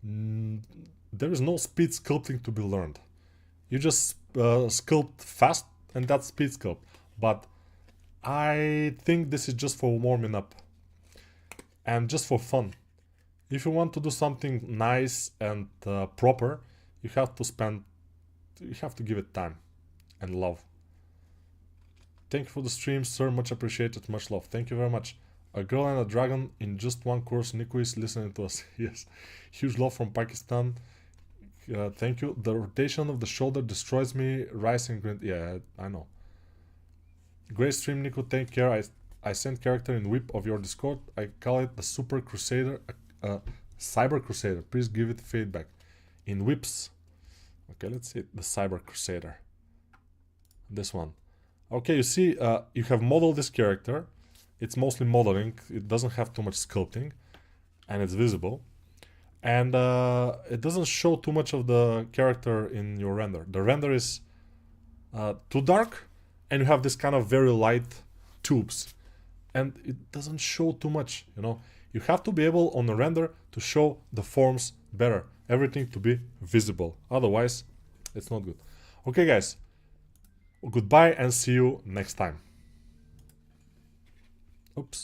There is no speed sculpting to be learned. You just sculpt fast, and that's speed sculpt. But I think this is just for warming up and just for fun. If you want to do something nice and proper, you have to give it time and love. Thank you for the stream, sir. Much appreciated. Much love. Thank you very much. A girl and a dragon in just one course. Nico is listening to us. Yes. Huge love from Pakistan. Thank you. The rotation of the shoulder destroys me. Rice and grind. Yeah, I know. Great stream, Nico. Take care. I sent character in whip of your Discord. I call it the Super Crusader. Cyber Crusader. Please give it feedback. In whips. Okay, let's see it. The Cyber Crusader. This one. Okay, you see, you have modeled this character. It's mostly modeling. It doesn't have too much sculpting. And it's visible. And it doesn't show too much of the character in your render. The render is too dark. And you have this kind of very light tubes. And it doesn't show too much, you know. You have to be able on the render to show the forms better. Everything to be visible. Otherwise, it's not good. Okay, guys. Goodbye and see you next time. Oops.